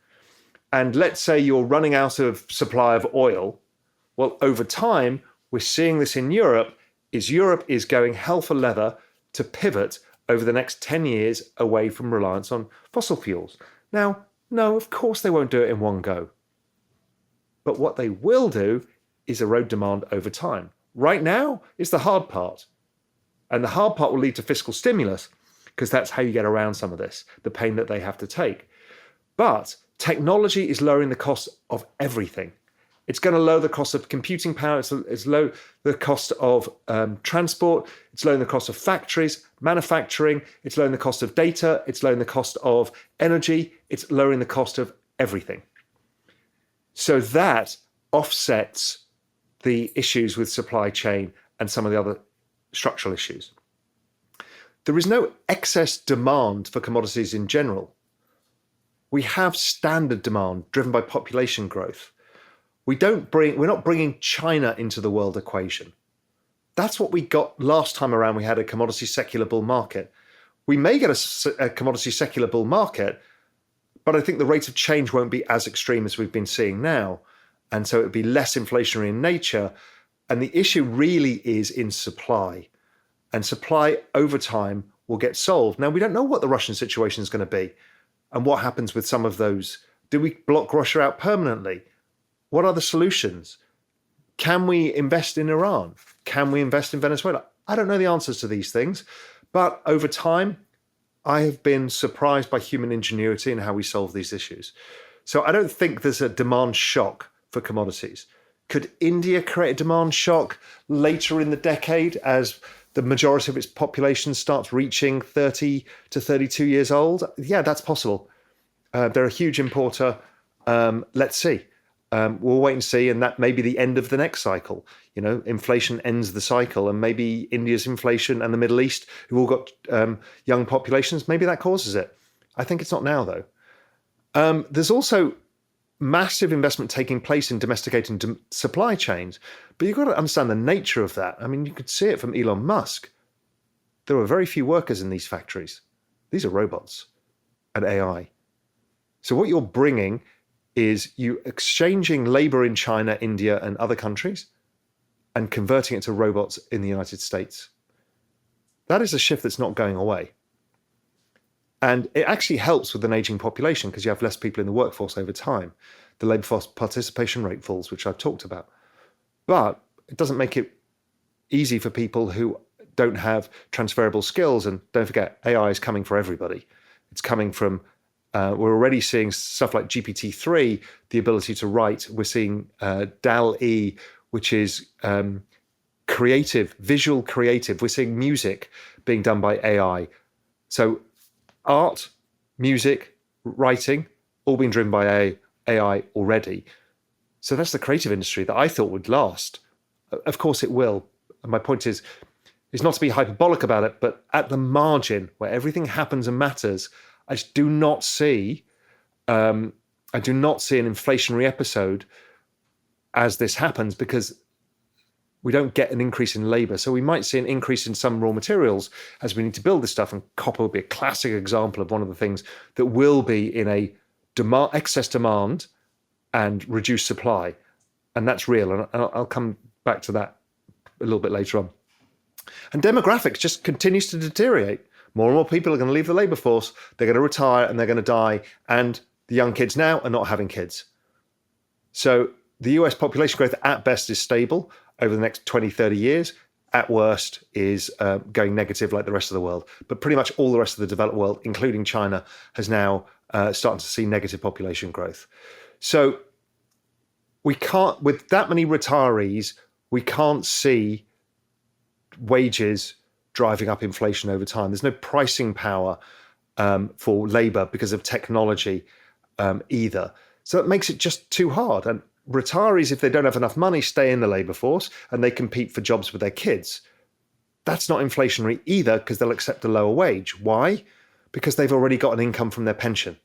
S1: And let's say you're running out of supply of oil. Well, over time, we're seeing this in Europe is going hell for leather to pivot over the next 10 years away from reliance on fossil fuels. Now, no, of course they won't do it in one go. But what they will do is erode demand over time. Right now is the hard part. And the hard part will lead to fiscal stimulus, because that's how you get around some of this, the pain that they have to take. But technology is lowering the cost of everything. It's going to lower the cost of computing power. It's low the cost of transport. It's lowering the cost of factories, manufacturing. It's lowering the cost of data. It's lowering the cost of energy. It's lowering the cost of everything. So that offsets the issues with supply chain and some of the other structural issues. There is no excess demand for commodities in general. We have standard demand driven by population growth. We're not bringing China into the world equation. That's what we got last time around. We had a commodity secular bull market. We may get a commodity secular bull market, but I think the rate of change won't be as extreme as we've been seeing now. And so it'd be less inflationary in nature. And the issue really is in supply. And supply over time will get solved. Now, we don't know what the Russian situation is going to be and what happens with some of those. Do we block Russia out permanently? What are the solutions? Can we invest in Iran? Can we invest in Venezuela? I don't know the answers to these things. But over time, I have been surprised by human ingenuity and how we solve these issues. So I don't think there's a demand shock for commodities. Could India create a demand shock later in the decade as the majority of its population starts reaching 30 to 32 years old? Yeah, that's possible. They're a huge importer. Let's see. We'll wait and see, and that may be the end of the next cycle. Inflation ends the cycle, and maybe India's inflation and the Middle East, who've all got young populations, maybe that causes it. I think it's not now, though. There's also massive investment taking place in domesticating supply chains, but you've got to understand the nature of that. I mean, you could see it from Elon Musk. There are very few workers in these factories. These are robots and AI. So what you're bringing is you exchanging labor in China, India, and other countries and converting it to robots in the United States. That is a shift that's not going away. And it actually helps with an aging population because you have less people in the workforce over time. The labour force participation rate falls, which I've talked about. But it doesn't make it easy for people who don't have transferable skills. And don't forget, AI is coming for everybody. It's coming from, we're already seeing stuff like GPT-3, the ability to write. We're seeing DAL-E, which is creative, visual creative. We're seeing music being done by AI. So art, music, writing, all being driven by AI already. So that's the creative industry that I thought would last. Of course it will. And my point is not to be hyperbolic about it, but at the margin where everything happens and matters, I just do not see an inflationary episode as this happens, because we don't get an increase in labor. So we might see an increase in some raw materials as we need to build this stuff. And copper will be a classic example of one of the things that will be in a excess demand and reduced supply. And that's real. And I'll come back to that a little bit later on. And demographics just continues to deteriorate. More and more people are going to leave the labor force. They're going to retire and they're going to die. And the young kids now are not having kids. So the US population growth at best is stable over the next 20, 30 years. At worst is going negative like the rest of the world. But pretty much all the rest of the developed world, including China, has now started to see negative population growth. So we can't, with that many retirees, we can't see wages driving up inflation over time. There's no pricing power for labor because of technology either. So it makes it just too hard. And retirees, if they don't have enough money, stay in the labor force and they compete for jobs with their kids. That's not inflationary either, because they'll accept a lower wage. Why? Because they've already got an income from their pension.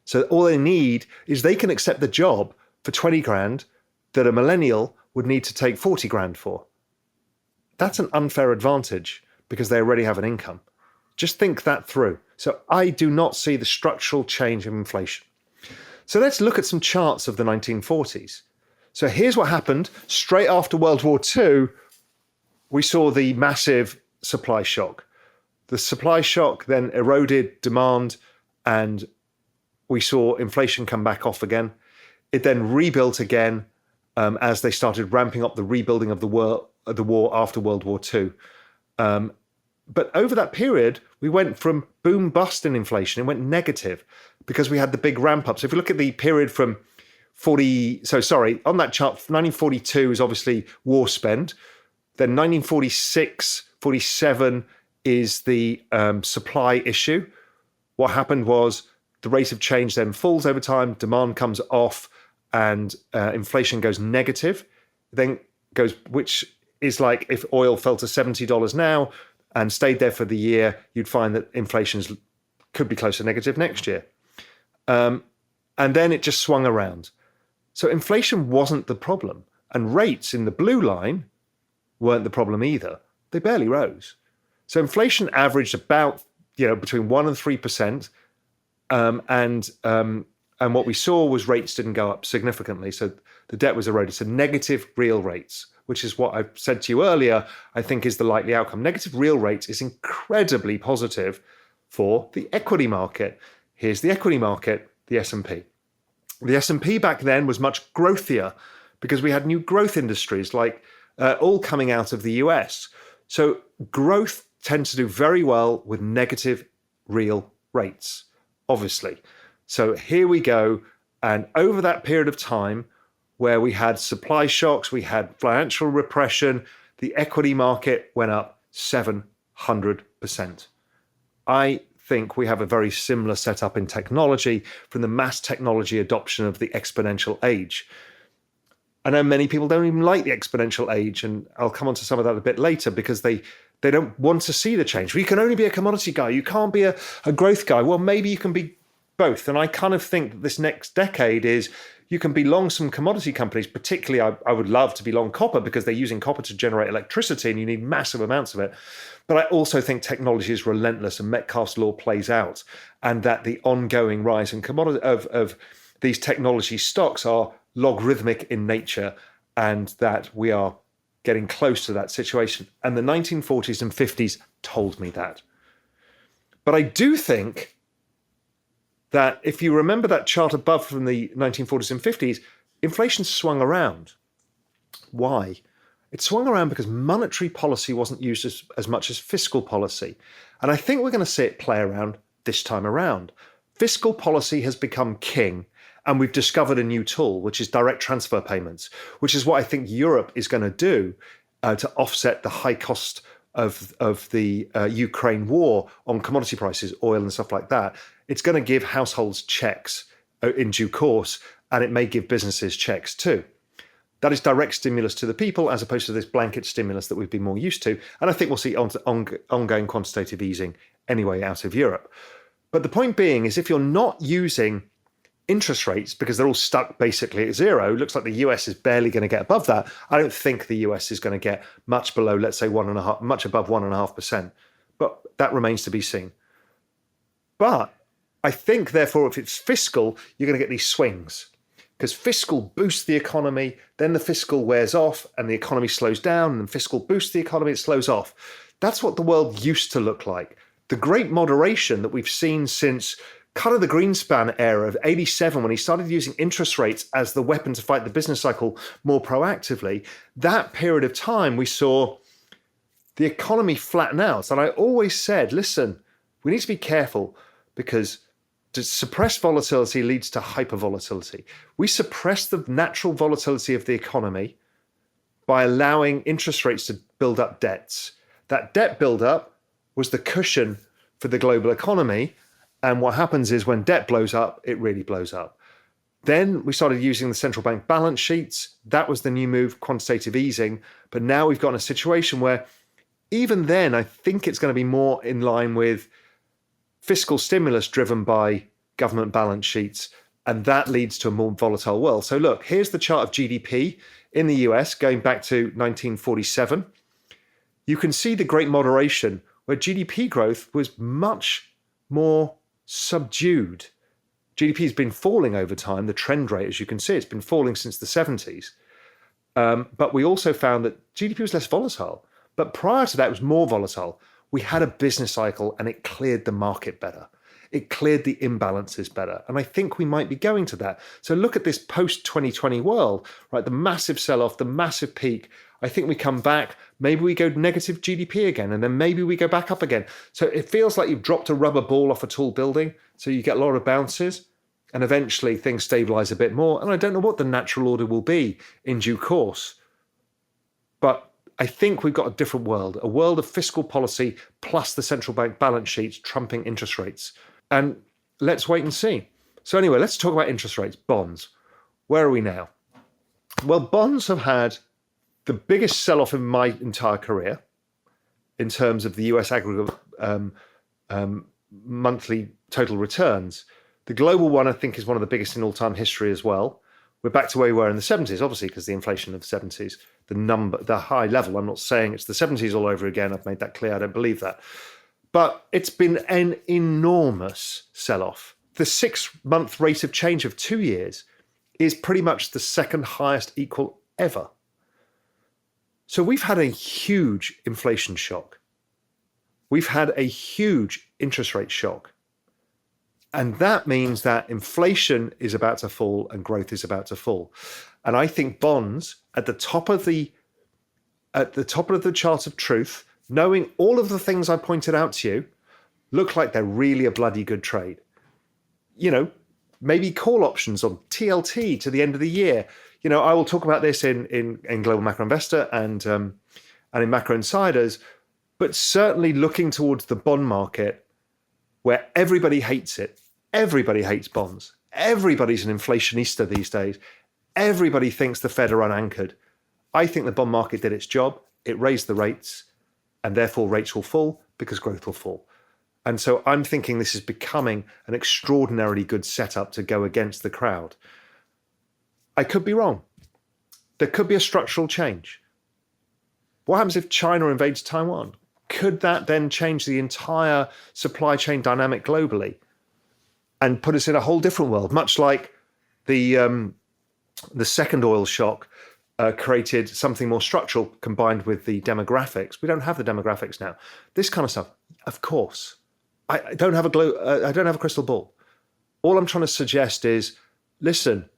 S1: So all they need is they can accept the job for 20 grand that a millennial would need to take 40 grand for. That's an unfair advantage because they already have an income. Just think that through. So I do not see the structural change of inflation. So let's look at some charts of the 1940s. So here's what happened. Straight after World War II, we saw the massive supply shock. The supply shock then eroded demand, and we saw inflation come back off again. It then rebuilt again as they started ramping up the rebuilding of the war after World War II. But over that period, we went from boom bust in inflation. It went negative because we had the big ramp up. So if you look at the period from on that chart, 1942 is obviously war spend. Then 1946, 47 is the supply issue. What happened was the rate of change then falls over time, demand comes off, and inflation goes negative. Then goes, which is like if oil fell to $70 now and stayed there for the year, you'd find that inflation could be close to negative next year. And then it just swung around. So inflation wasn't the problem. And rates in the blue line weren't the problem either. They barely rose. So inflation averaged about, between 1% and 3%. And what we saw was rates didn't go up significantly. So the debt was eroded. So negative real rates, which is what I said to you earlier, I think is the likely outcome. Negative real rates is incredibly positive for the equity market. Here's the equity market, the S&P. The S&P back then was much growthier because we had new growth industries like all coming out of the US. So growth tends to do very well with negative real rates, obviously. So here we go. And over that period of time where we had supply shocks, we had financial repression, the equity market went up 700%. I think we have a very similar setup in technology from the mass technology adoption of the exponential age. I know many people don't even like the exponential age, and I'll come on to some of that a bit later because they don't want to see the change. Well, you can only be a commodity guy. You can't be a growth guy. Well, maybe you can be both. And I kind of think that this next decade is you can be long some commodity companies, particularly I would love to be long copper because they're using copper to generate electricity and you need massive amounts of it. But I also think technology is relentless and Metcalfe's law plays out, and that the ongoing rise in commodity of these technology stocks are logarithmic in nature, and that we are getting close to that situation. And the 1940s and 50s told me that. But I do think that if you remember that chart above from the 1940s and 50s, inflation swung around. Why? It swung around because monetary policy wasn't used as much as fiscal policy. And I think we're going to see it play around this time around. Fiscal policy has become king, and we've discovered a new tool, which is direct transfer payments, which is what I think Europe is going to do to offset the high cost of the Ukraine war on commodity prices, oil and stuff like that. It's going to give households checks in due course, and it may give businesses checks too. That is direct stimulus to the people as opposed to this blanket stimulus that we've been more used to. And I think we'll see ongoing quantitative easing anyway out of Europe. But the point being is if you're not using interest rates because they're all stuck basically at zero, it looks like the US is barely going to get above that. I don't think the US is going to get much below, let's say, much above 1.5%. But that remains to be seen. But I think, therefore, if it's fiscal, you're going to get these swings. Because fiscal boosts the economy, then the fiscal wears off and the economy slows down, and fiscal boosts the economy, it slows off. That's what the world used to look like. The great moderation that we've seen since kind of the Greenspan era of 87, when he started using interest rates as the weapon to fight the business cycle more proactively, that period of time we saw the economy flatten out. And I always said, listen, we need to be careful because to suppress volatility leads to hypervolatility. We suppress the natural volatility of the economy by allowing interest rates to build up debts. That debt buildup was the cushion for the global economy. And what happens is when debt blows up, it really blows up. Then we started using the central bank balance sheets. That was the new move, quantitative easing. But now we've got a situation where even then, I think it's going to be more in line with fiscal stimulus driven by government balance sheets, and that leads to a more volatile world. So look, here's the chart of GDP in the US going back to 1947. You can see the great moderation where GDP growth was much more subdued. GDP has been falling over time. The trend rate, as you can see, it's been falling since the 70s. But we also found that GDP was less volatile. But prior to that, it was more volatile. We had a business cycle and it cleared the market better. It cleared the imbalances better. And I think we might be going to that. So look at this post-2020 world, right? The massive sell-off, the massive peak. I think we come back, maybe we go negative GDP again, and then maybe we go back up again. So it feels like you've dropped a rubber ball off a tall building. So you get a lot of bounces and eventually things stabilize a bit more. And I don't know what the natural order will be in due course. But I think we've got a different world, a world of fiscal policy plus the central bank balance sheets trumping interest rates. And let's wait and see. So anyway, let's talk about interest rates, bonds. Where are we now? Well, bonds have had the biggest sell-off in my entire career in terms of the US aggregate monthly total returns. The global one, I think, is one of the biggest in all-time history as well. We're back to where we were in the 70s, obviously, because the inflation of the 70s, the high level. I'm not saying it's the 70s all over again. I've made that clear. I don't believe that. But it's been an enormous sell-off. The 6-month rate of change of 2 years is pretty much the second highest equal ever. So we've had a huge inflation shock. We've had a huge interest rate shock. And that means that inflation is about to fall and growth is about to fall. And I think bonds at the top of the chart of truth, knowing all of the things I pointed out to you, look like they're really a bloody good trade. You know, maybe call options on TLT to the end of the year. You know, I will talk about this in Global Macro Investor and in Macro Insiders. But certainly looking towards the bond market, where everybody hates it. Everybody hates bonds. Everybody's an inflationista these days. Everybody thinks the Fed are unanchored. I think the bond market did its job. It raised the rates, and therefore rates will fall because growth will fall. And so I'm thinking this is becoming an extraordinarily good setup to go against the crowd. I could be wrong. There could be a structural change. What happens if China invades Taiwan? Could that then change the entire supply chain dynamic globally and put us in a whole different world, much like the second oil shock created something more structural combined with the demographics? We don't have the demographics now. This kind of stuff, of course. I don't have a crystal ball. All I'm trying to suggest is, listen,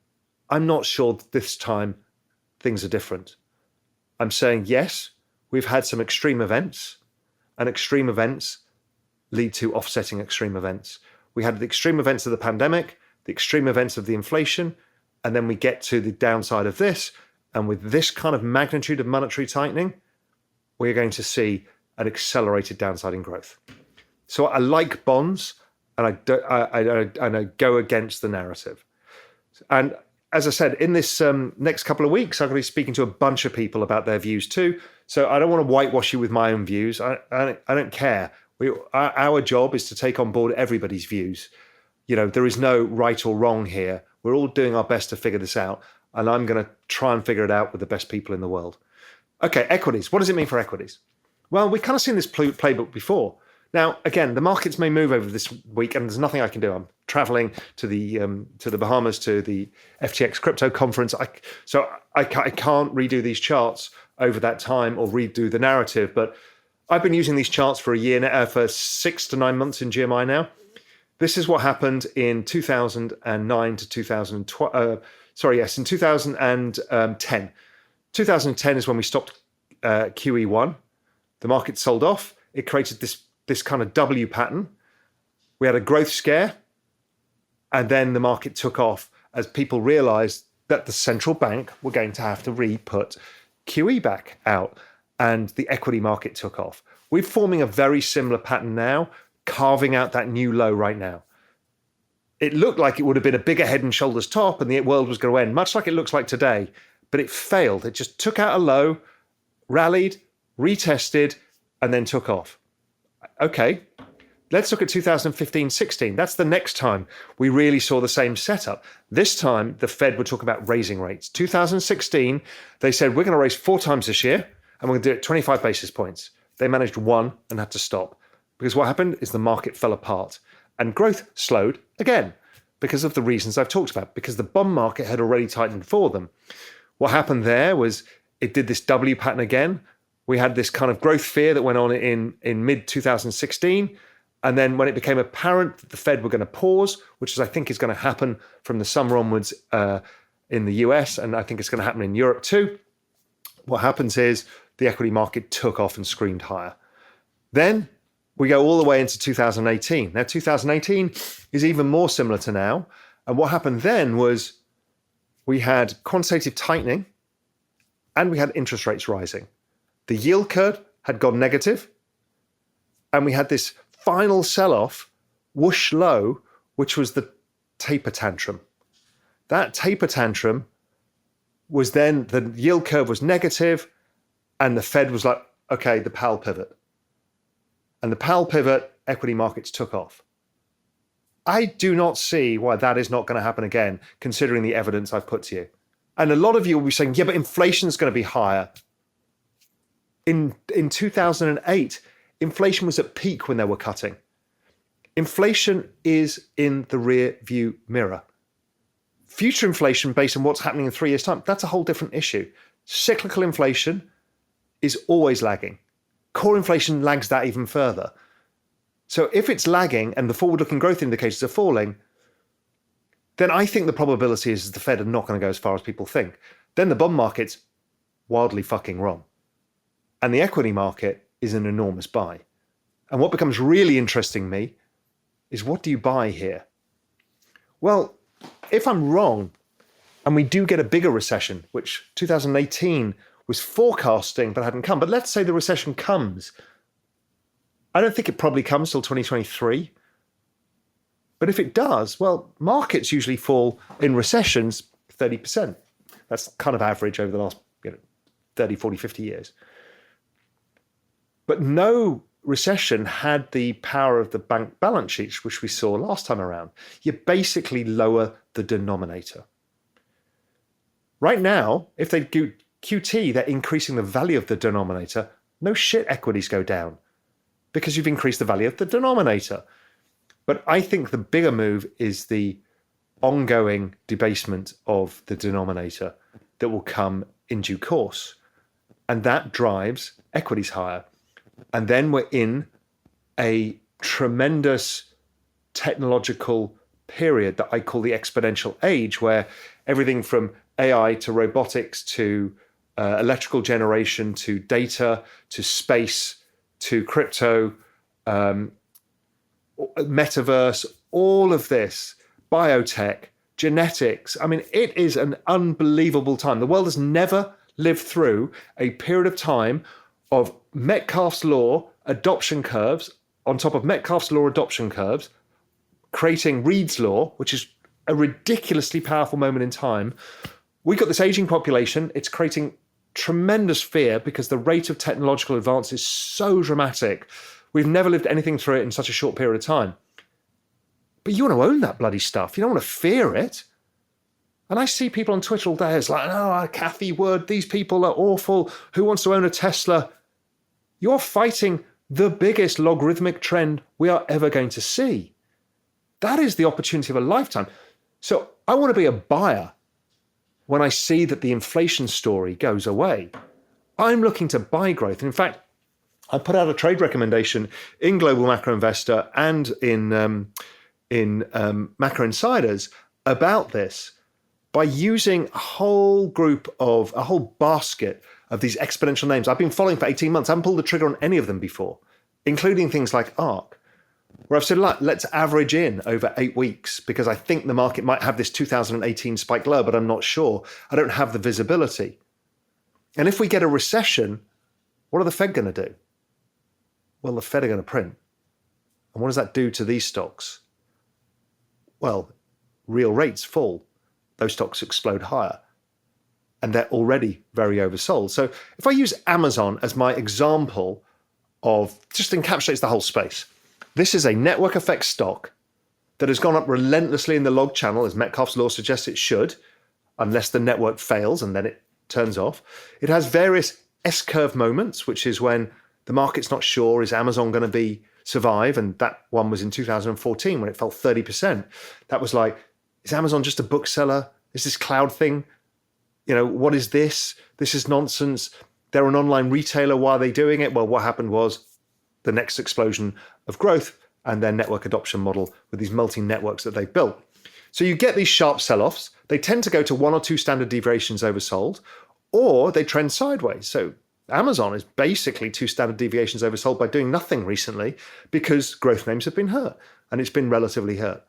S1: I'm not sure that this time things are different. I'm saying, yes, we've had some extreme events, and extreme events lead to offsetting extreme events. We had the extreme events of the pandemic, the extreme events of the inflation, and then we get to the downside of this. And with this kind of magnitude of monetary tightening, we're going to see an accelerated downside in growth. So I like bonds, and I go against the narrative. And as I said, in this next couple of weeks, I'm going to be speaking to a bunch of people about their views too. So I don't want to whitewash you with my own views. I don't care. Our job is to take on board everybody's views. You know, there is no right or wrong here. We're all doing our best to figure this out. And I'm going to try and figure it out with the best people in the world. Okay, equities. What does it mean for equities? Well, we've kind of seen this playbook before. Now, again, the markets may move over this week, and there's nothing I can do. I'm traveling to the Bahamas to the FTX crypto conference, so I can't redo these charts over that time or redo the narrative. But I've been using these charts for a year now, for 6 to 9 months in GMI now. This is what happened in 2009 to 2012. In 2010. 2010 is when we stopped QE1. The market sold off. It created this kind of W pattern. We had a growth scare, and then the market took off as people realized that the central bank were going to have to re-put QE back out, and the equity market took off. We're forming a very similar pattern now, carving out that new low right now. It looked like it would have been a bigger head and shoulders top and the world was going to end, much like it looks like today, but it failed. It just took out a low, rallied, retested, and then took off. Okay, let's look at 2015-16. That's the next time we really saw the same setup. This time, the Fed would talk about raising rates. 2016, they said, we're going to raise 4 times this year, and we're going to do it 25 basis points. They managed 1 and had to stop. Because what happened is the market fell apart. And growth slowed again because of the reasons I've talked about, because the bond market had already tightened for them. What happened there was it did this W pattern again. We had this kind of growth fear that went on in mid-2016. And then when it became apparent that the Fed were going to pause, which is I think is going to happen from the summer onwards in the US, and I think it's going to happen in Europe too, what happens is the equity market took off and screamed higher. Then we go all the way into 2018. Now, 2018 is even more similar to now. And what happened then was we had quantitative tightening and we had interest rates rising. The yield curve had gone negative, and we had this final sell-off, whoosh low, which was the taper tantrum. That taper tantrum was then, the yield curve was negative, and the Fed was like, okay, the Powell pivot. And the Powell pivot, equity markets took off. I do not see why that is not going to happen again, considering the evidence I've put to you. And a lot of you will be saying, yeah, but inflation is going to be higher. In 2008, inflation was at peak when they were cutting. Inflation is in the rear view mirror. Future inflation based on what's happening in 3 years' time, that's a whole different issue. Cyclical inflation is always lagging. Core inflation lags that even further. So if it's lagging and the forward-looking growth indicators are falling, then I think the probability is the Fed are not going to go as far as people think. Then the bond market's wildly fucking wrong. And the equity market is an enormous buy. And what becomes really interesting to me is, what do you buy here? Well, if I'm wrong, and we do get a bigger recession, which 2018 was forecasting but hadn't come, but let's say the recession comes, I don't think it probably comes till 2023. But if it does, well, markets usually fall in recessions 30%. That's kind of average over the last 30, 40, 50 years. But no recession had the power of the bank balance sheets, which we saw last time around. You basically lower the denominator. Right now, if they do QT, they're increasing the value of the denominator. No shit, equities go down because you've increased the value of the denominator. But I think the bigger move is the ongoing debasement of the denominator that will come in due course. And that drives equities higher. And then we're in a tremendous technological period that I call the exponential age, where everything from AI to robotics to electrical generation to data to space to crypto, metaverse, all of this, biotech, genetics. I mean, it is an unbelievable time. The world has never lived through a period of time of Metcalfe's law adoption curves on top of Metcalfe's law adoption curves, creating Reed's law, which is a ridiculously powerful moment in time. We've got this aging population. It's creating tremendous fear because the rate of technological advance is so dramatic. We've never lived anything through it in such a short period of time. But you want to own that bloody stuff. You don't want to fear it. And I see people on Twitter all day. It's like, oh, Cathie Wood, these people are awful. Who wants to own a Tesla? You're fighting the biggest logarithmic trend we are ever going to see. That is the opportunity of a lifetime. So I want to be a buyer when I see that the inflation story goes away. I'm looking to buy growth. And in fact, I put out a trade recommendation in Global Macro Investor and in Macro Insiders about this by using a whole basket of these exponential names I've been following for 18 months. I haven't pulled the trigger on any of them before, including things like ARK, where I've said, let's average in over 8 weeks because I think the market might have this 2018 spike low, but I'm not sure. I don't have the visibility. And if we get a recession, what are the Fed going to do? Well, the Fed are going to print. And what does that do to these stocks? Well, real rates fall. Those stocks explode higher. And they're already very oversold. So if I use Amazon as my example of, just encapsulates the whole space. This is a network effect stock that has gone up relentlessly in the log channel, as Metcalfe's law suggests it should, unless the network fails and then it turns off. It has various S-curve moments, which is when the market's not sure, is Amazon going to survive? And that one was in 2014 when it fell 30%. That was like, is Amazon just a bookseller? Is this cloud thing? What is this? This is nonsense. They're an online retailer. Why are they doing it? Well, what happened was the next explosion of growth and their network adoption model with these multi-networks that they've built. So you get these sharp sell-offs. They tend to go to 1 or 2 standard deviations oversold, or they trend sideways. So Amazon is basically 2 standard deviations oversold by doing nothing recently because growth names have been hurt, and it's been relatively hurt.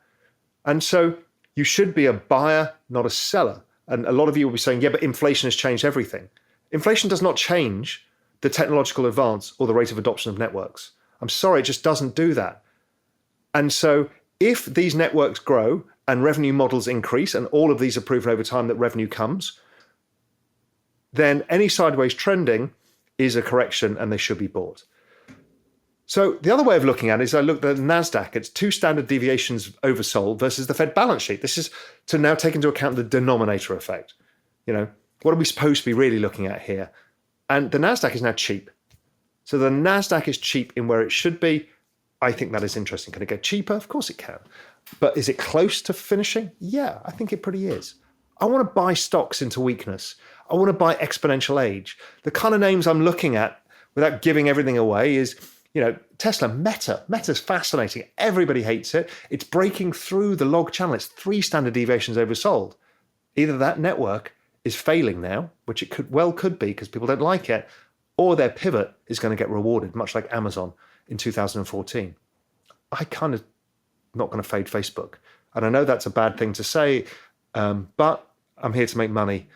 S1: And so you should be a buyer, not a seller. And a lot of you will be saying, yeah, but inflation has changed everything. Inflation does not change the technological advance or the rate of adoption of networks. I'm sorry, it just doesn't do that. And so if these networks grow and revenue models increase, and all of these are proven over time that revenue comes, then any sideways trending is a correction and they should be bought. So the other way of looking at it is I looked at the NASDAQ. It's 2 standard deviations oversold versus the Fed balance sheet. This is to now take into account the denominator effect. What are we supposed to be really looking at here? And the NASDAQ is now cheap. So the NASDAQ is cheap in where it should be. I think that is interesting. Can it get cheaper? Of course it can. But is it close to finishing? Yeah, I think it pretty is. I want to buy stocks into weakness. I want to buy exponential age. The kind of names I'm looking at, without giving everything away, is Tesla, Meta. Meta's fascinating. Everybody hates it. It's breaking through the log channel. It's 3 standard deviations oversold. Either that network is failing now, which it could be because people don't like it, or their pivot is going to get rewarded, much like Amazon in 2014. I kind of not going to fade Facebook. And I know that's a bad thing to say, but I'm here to make money,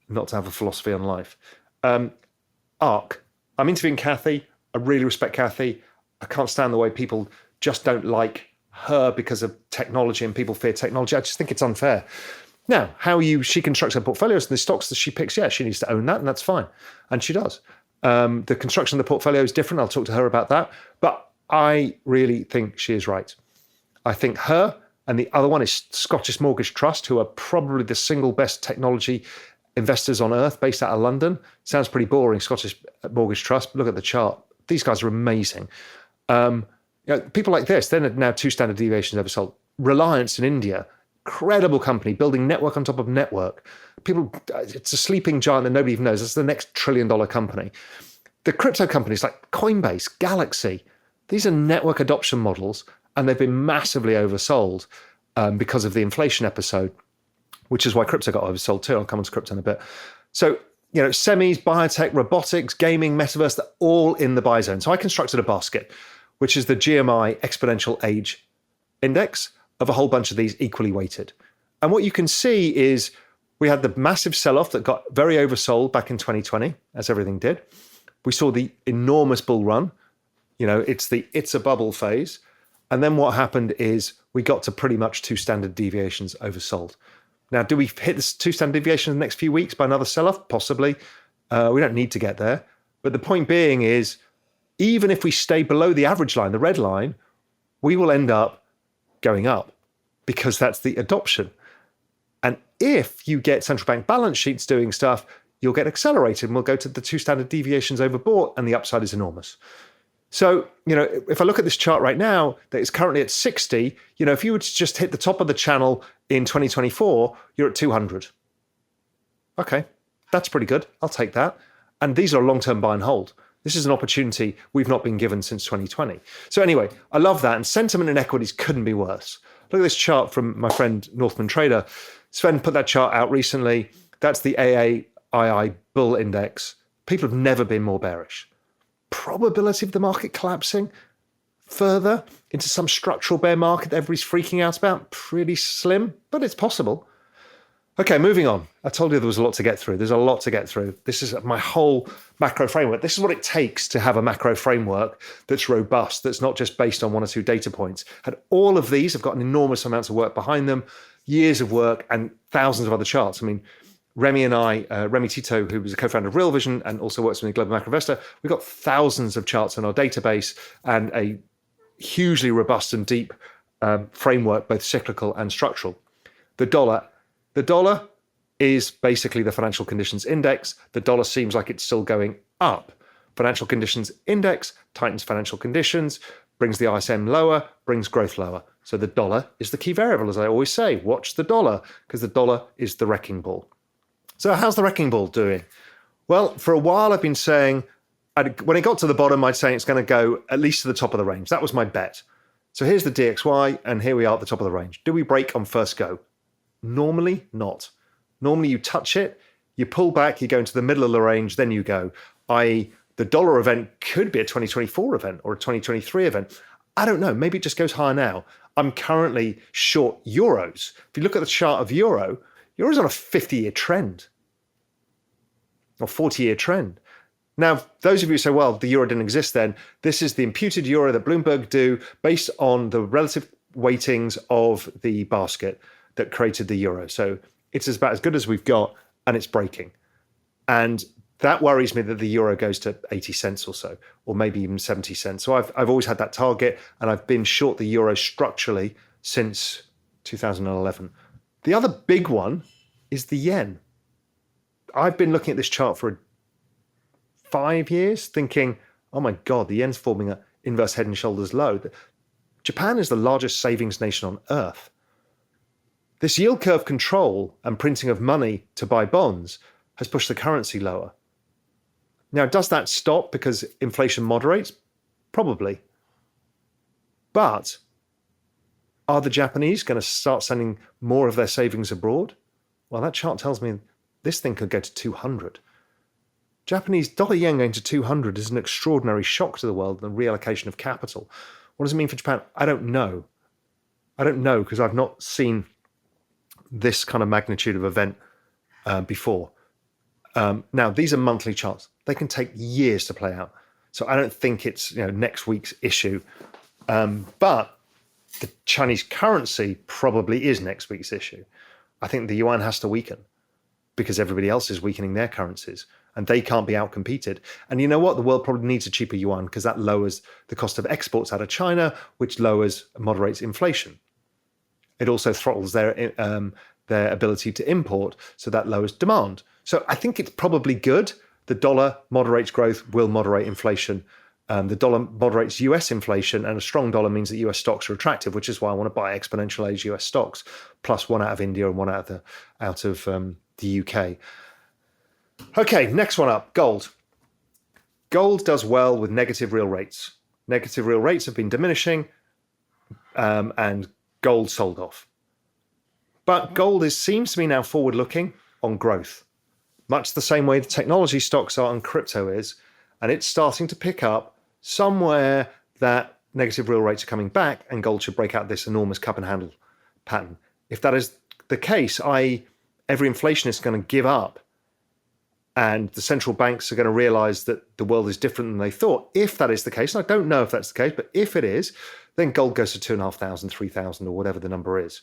S1: not to have a philosophy on life. ARK. I'm interviewing Cathie. I really respect Cathie. I can't stand the way people just don't like her because of technology and people fear technology. I just think it's unfair. Now, she constructs her portfolios and the stocks that she picks, yeah, she needs to own that, and that's fine. And she does. The construction of the portfolio is different. I'll talk to her about that. But I really think she is right. I think her and the other one is Scottish Mortgage Trust, who are probably the single best technology investors on earth based out of London. Sounds pretty boring, Scottish Mortgage Trust, but look at the chart. These guys are amazing. People like this, they're now 2 standard deviations oversold. Reliance in India, incredible company, building network on top of network. It's a sleeping giant that nobody even knows. It's the next $1 trillion company. The crypto companies like Coinbase, Galaxy, these are network adoption models, and they've been massively oversold because of the inflation episode, which is why crypto got oversold too. I'll come on to crypto in a bit. So, semis, biotech, robotics, gaming, metaverse, they're all in the buy zone. So I constructed a basket, which is the GMI Exponential Age Index of a whole bunch of these equally weighted. And what you can see is we had the massive sell-off that got very oversold back in 2020, as everything did. We saw the enormous bull run. It's a bubble phase. And then what happened is we got to pretty much 2 standard deviations oversold. Now, do we hit this 2 standard deviations in the next few weeks by another sell-off? Possibly. We don't need to get there. But the point being is, even if we stay below the average line, the red line, we will end up going up because that's the adoption. And if you get central bank balance sheets doing stuff, you'll get accelerated and we'll go to the 2 standard deviations overbought and the upside is enormous. So, if I look at this chart right now, that is currently at 60, if you were to just hit the top of the channel in 2024, you're at 200. Okay, that's pretty good. I'll take that. And these are long-term buy and hold. This is an opportunity we've not been given since 2020. So anyway, I love that. And sentiment in equities couldn't be worse. Look at this chart from my friend Northman Trader. Sven put that chart out recently. That's the AAII Bull Index. People have never been more bearish. Probability of the market collapsing further into some structural bear market that everybody's freaking out about, pretty slim, but it's possible. Okay, moving on. I told you there was a lot to get through. There's a lot to get through. This is my whole macro framework. This is what it takes to have a macro framework that's robust, that's not just based on 1 or 2 data points. And all of these have got an enormous amount of work behind them, years of work and thousands of other charts. I mean, Remy and I, Remy Tito, who was a co-founder of Real Vision and also works with the Global Macro Investor, we've got thousands of charts in our database and a hugely robust and deep framework, both cyclical and structural. The dollar is basically the financial conditions index. The dollar seems like it's still going up. Financial conditions index tightens financial conditions, brings the ISM lower, brings growth lower. So the dollar is the key variable, as I always say. Watch the dollar, because the dollar is the wrecking ball. So how's the wrecking ball doing? Well, for a while I've been saying, when it got to the bottom, I'd say it's going to go at least to the top of the range. That was my bet. So here's the DXY, and here we are at the top of the range. Do we break on first go? Normally not. Normally you touch it, you pull back, you go into the middle of the range, then you go. I.e., the dollar event could be a 2024 event or a 2023 event. I don't know. Maybe it just goes higher now. I'm currently short euros. If you look at the chart of euro's on a 50-year trend or 40-year trend. Now, those of you who say, well, the euro didn't exist then, this is the imputed euro that Bloomberg do based on the relative weightings of the basket that created the euro. So it's about as good as we've got, and it's breaking. And that worries me that the euro goes to 80 cents or so, or maybe even 70 cents. So I've always had that target, and I've been short the euro structurally since 2011. The other big one is the yen. I've been looking at this chart for 5 years thinking, oh my God, the yen's forming an inverse head and shoulders low. Japan is the largest savings nation on earth. This yield curve control and printing of money to buy bonds has pushed the currency lower. Now, does that stop because inflation moderates? Probably. But are the Japanese going to start sending more of their savings abroad? Well, that chart tells me this thing could go to 200. Japanese dollar yen going to 200 is an extraordinary shock to the world and the reallocation of capital. What does it mean for Japan? I don't know. I don't know because I've not seen this kind of magnitude of event before. Now, these are monthly charts. They can take years to play out. So I don't think it's next week's issue. But the Chinese currency probably is next week's issue. I think the yuan has to weaken because everybody else is weakening their currencies and they can't be outcompeted. And you know what? The world probably needs a cheaper yuan because that lowers the cost of exports out of China, which moderates inflation. It also throttles their ability to import, so that lowers demand. So I think it's probably good. The dollar moderates growth, will moderate inflation. The dollar moderates US inflation, and a strong dollar means that US stocks are attractive, which is why I want to buy exponential age US stocks, plus one out of India and one out of the UK. Okay, next one up, gold. Gold does well with negative real rates. Negative real rates have been diminishing, and gold sold off. But gold seems to be now forward-looking on growth, much the same way the technology stocks are and crypto is, and it's starting to pick up somewhere that negative real rates are coming back and gold should break out this enormous cup and handle pattern. If that is the case, i.e. every inflationist is going to give up and the central banks are going to realize that the world is different than they thought. If that is the case, and I don't know if that's the case, but if it is, then gold goes to 2,500, 3,000 or whatever the number is.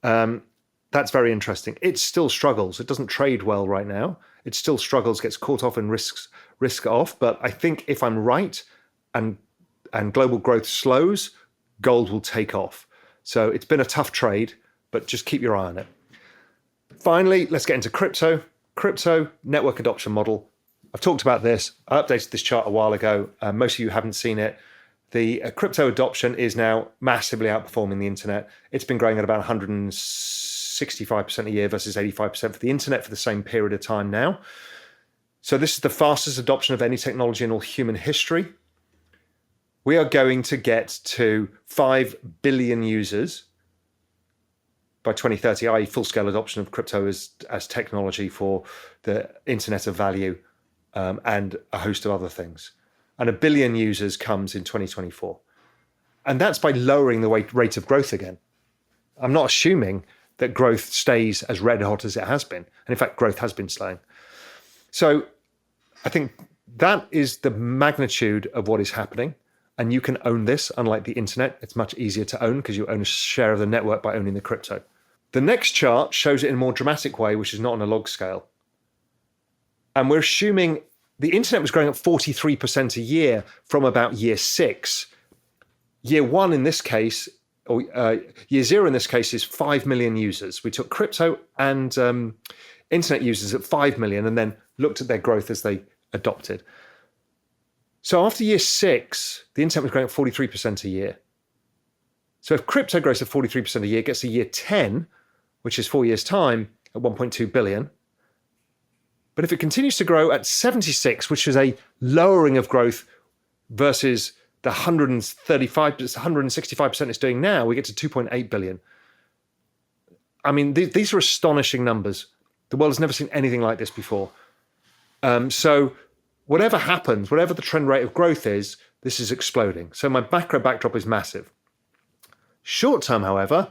S1: That's very interesting. It still struggles. It doesn't trade well right now. It still struggles, gets caught off and risk off. But I think if I'm right and global growth slows, gold will take off. So it's been a tough trade, but just keep your eye on it. Finally, let's get into crypto. Crypto network adoption model. I've talked about this. I updated this chart a while ago. Most of you haven't seen it. The crypto adoption is now massively outperforming the internet. It's been growing at about 165% a year versus 85% for the internet for the same period of time now. So this is the fastest adoption of any technology in all human history. We are going to get to 5 billion users by 2030, i.e. full-scale adoption of crypto as technology for the internet of value and a host of other things. And 1 billion users comes in 2024. And that's by lowering the rate of growth again. I'm not assuming that growth stays as red hot as it has been. And in fact, growth has been slowing. So I think that is the magnitude of what is happening. And you can own this, unlike the internet. It's much easier to own because you own a share of the network by owning the crypto. The next chart shows it in a more dramatic way, which is not on a log scale. And we're assuming the internet was growing at 43% a year from about year 6. Year 1 in this case, or year 0 in this case, is 5 million users. We took crypto and internet users at 5 million and then looked at their growth as they adopted. So after year 6, the internet was growing at 43% a year. So if crypto grows at 43% a year, gets to year 10, which is 4 years' time, at 1.2 billion. But if it continues to grow at 76, which is a lowering of growth versus the 165% it's doing now, we get to 2.8 billion. I mean, these are astonishing numbers. The world has never seen anything like this before. So whatever happens, whatever the trend rate of growth is, this is exploding. So my macro backdrop is massive. Short term, however,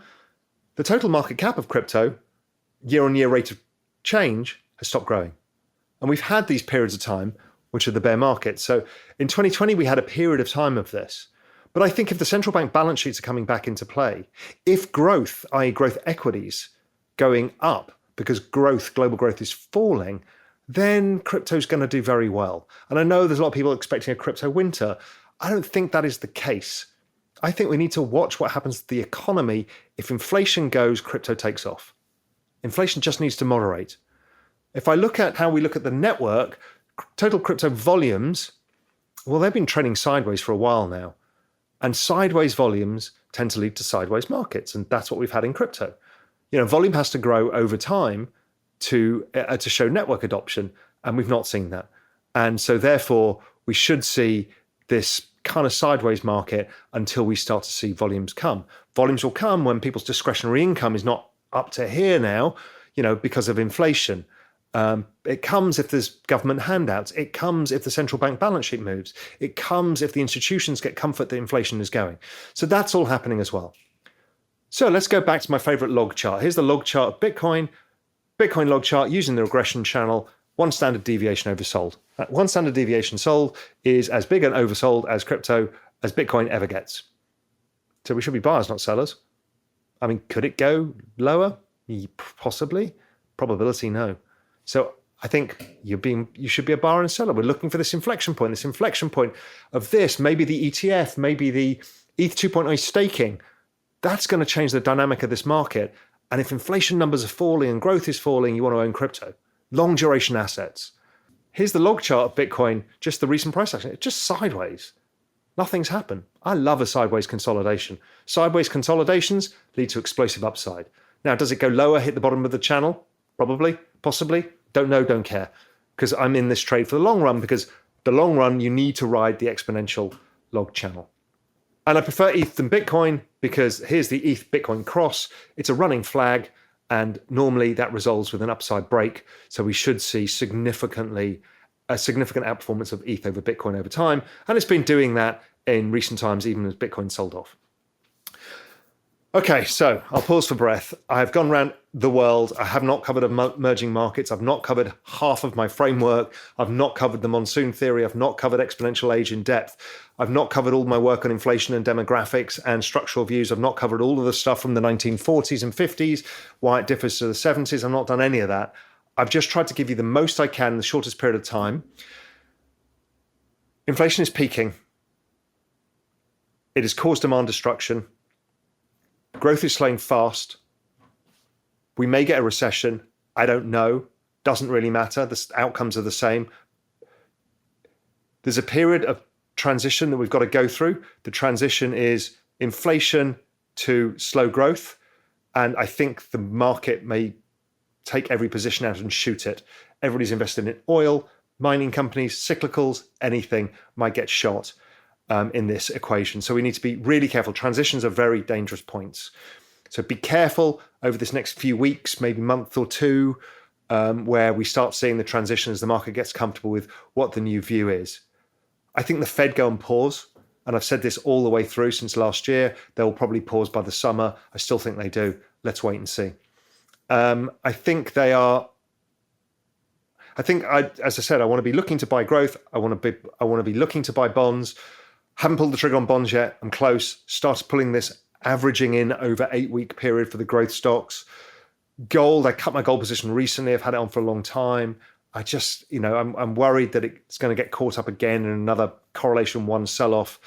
S1: the total market cap of crypto, year-on-year rate of change, has stopped growing. And we've had these periods of time, which are the bear market. So in 2020, we had a period of time of this. But I think if the central bank balance sheets are coming back into play, if growth, i.e. growth equities, going up because global growth is falling, then crypto's going to do very well. And I know there's a lot of people expecting a crypto winter. I don't think that is the case. I think we need to watch what happens to the economy. If inflation goes, crypto takes off. Inflation just needs to moderate. If I look at how we look at the network, total crypto volumes, well, they've been trending sideways for a while now. And sideways volumes tend to lead to sideways markets. And that's what we've had in crypto. Volume has to grow over time to show network adoption. And we've not seen that. And so therefore, we should see this kind of sideways market until we start to see volumes come. Volumes will come when people's discretionary income is not up to here now, because of inflation. It comes if there's government handouts. It comes if the central bank balance sheet moves. It comes if the institutions get comfort that inflation is going. So that's all happening as well. So let's go back to my favorite log chart. Here's the log chart of Bitcoin log chart using the regression channel. one standard deviation oversold. One standard deviation sold is as big an oversold as crypto as Bitcoin ever gets. So we should be buyers, not sellers. I mean, could it go lower? Possibly. Probability, no. So I think you should be a buyer and seller. We're looking for this inflection point of this, maybe the ETF, maybe the ETH 2.0 staking. That's going to change the dynamic of this market. And if inflation numbers are falling and growth is falling, you want to own crypto. Long duration assets. Here's the log chart of Bitcoin, just the recent price action. It's just sideways. Nothing's happened. I love a sideways consolidation. Sideways consolidations lead to explosive upside. Now, does it go lower, hit the bottom of the channel? Probably, possibly. Don't know, don't care. Because I'm in this trade for the long run, because the long run, you need to ride the exponential log channel. And I prefer ETH than Bitcoin because here's the ETH Bitcoin cross. It's a running flag, and normally that resolves with an upside break. So we should see a significant outperformance of ETH over Bitcoin over time. And it's been doing that in recent times, even as Bitcoin sold off. Okay, so I'll pause for breath. I've gone around the world. I have not covered emerging markets. I've not covered half of my framework. I've not covered the monsoon theory. I've not covered exponential age in depth. I've not covered all my work on inflation and demographics and structural views. I've not covered all of the stuff from the 1940s and 50s, why it differs to the 70s. I've not done any of that. I've just tried to give you the most I can in the shortest period of time. Inflation is peaking. It has caused demand destruction. Growth is slowing fast. We may get a recession. I don't know. Doesn't really matter. The outcomes are the same. There's a period of transition that we've got to go through. The transition is inflation to slow growth. And I think the market may take every position out and shoot it. Everybody's invested in oil, mining companies, cyclicals, anything might get shot in this equation. So we need to be really careful. Transitions are very dangerous points. So be careful over this next few weeks, maybe month or two, where we start seeing the transition as the market gets comfortable with what the new view is. I think the Fed go on pause, and I've said this all the way through since last year. They'll probably pause by the summer. I still think they do. Let's wait and see. I think they are. As I said, I want to be looking to buy growth. I want to be looking to buy bonds. Haven't pulled the trigger on bonds yet. I'm close. Started pulling this averaging in over 8-week period for the growth stocks. Gold, I cut my gold position recently. I've had it on for a long time. I just, I'm worried that it's going to get caught up again in another correlation one sell-off.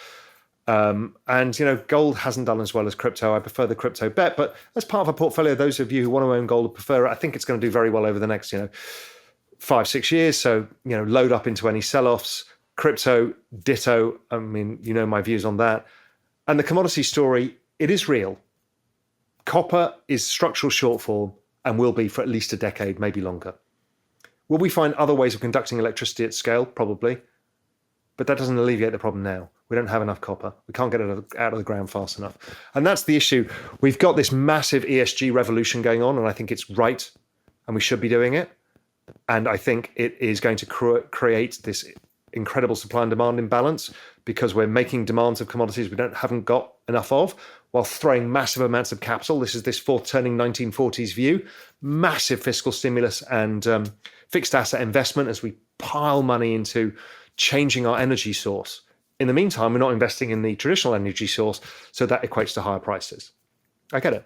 S1: Gold hasn't done as well as crypto. I prefer the crypto bet, but as part of a portfolio, those of you who want to own gold prefer it, I think it's going to do very well over the next, 5-6 years. So, load up into any sell-offs. Crypto, ditto. I mean, my views on that. And the commodity story, it is real. Copper is structural shortfall and will be for at least a decade, maybe longer. Will we find other ways of conducting electricity at scale? Probably. But that doesn't alleviate the problem now. We don't have enough copper. We can't get it out of the ground fast enough. And that's the issue. We've got this massive ESG revolution going on, and I think it's right, and we should be doing it. And I think it is going to create this incredible supply and demand imbalance because we're making demands of commodities we haven't got enough of, while throwing massive amounts of capital. This is this fourth turning 1940s view, massive fiscal stimulus and fixed asset investment as we pile money into changing our energy source. In the meantime, we're not investing in the traditional energy source, so that equates to higher prices. I get it.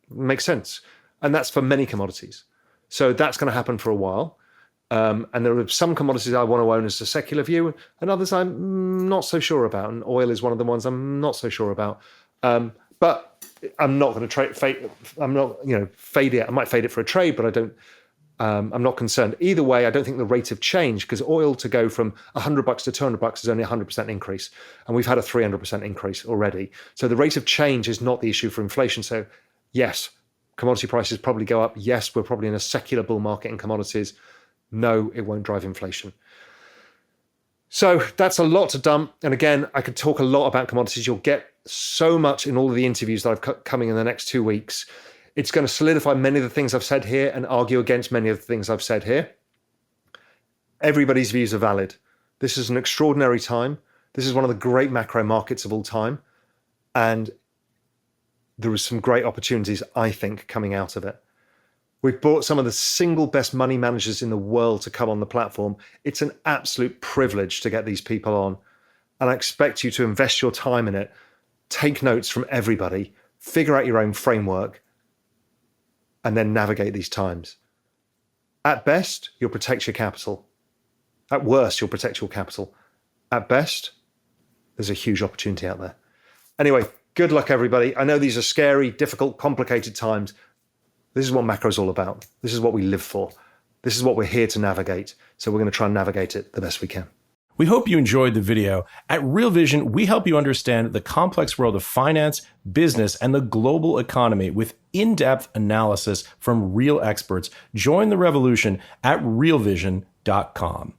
S1: Makes sense. And that's for many commodities. So that's going to happen for a while. And there are some commodities I want to own as a secular view, and others I'm not so sure about. And oil is one of the ones I'm not so sure about. But I'm not going to fade. I'm not, fade it. I might fade it for a trade, but I don't. I'm not concerned. Either way, I don't think the rate of change, because oil to go from $100 to $200 is only a 100% increase, and we've had a 300% increase already. So the rate of change is not the issue for inflation. So yes, commodity prices probably go up. Yes, we're probably in a secular bull market in commodities. No, it won't drive inflation. So that's a lot to dump. And again, I could talk a lot about commodities. You'll get so much in all of the interviews that I've coming in the next 2 weeks. It's going to solidify many of the things I've said here and argue against many of the things I've said here. Everybody's views are valid. This is an extraordinary time. This is one of the great macro markets of all time. And there is some great opportunities, I think, coming out of it. We've brought some of the single best money managers in the world to come on the platform. It's an absolute privilege to get these people on. And I expect you to invest your time in it, take notes from everybody, figure out your own framework, and then navigate these times. At best, you'll protect your capital. At worst, you'll protect your capital. At best, there's a huge opportunity out there. Anyway, good luck, everybody. I know these are scary, difficult, complicated times. This is what macro is all about. This is what we live for. This is what we're here to navigate. So we're going to try and navigate it the best we can.
S2: We hope you enjoyed the video. At Real Vision, we help you understand the complex world of finance, business, and the global economy with in-depth analysis from real experts. Join the revolution at realvision.com.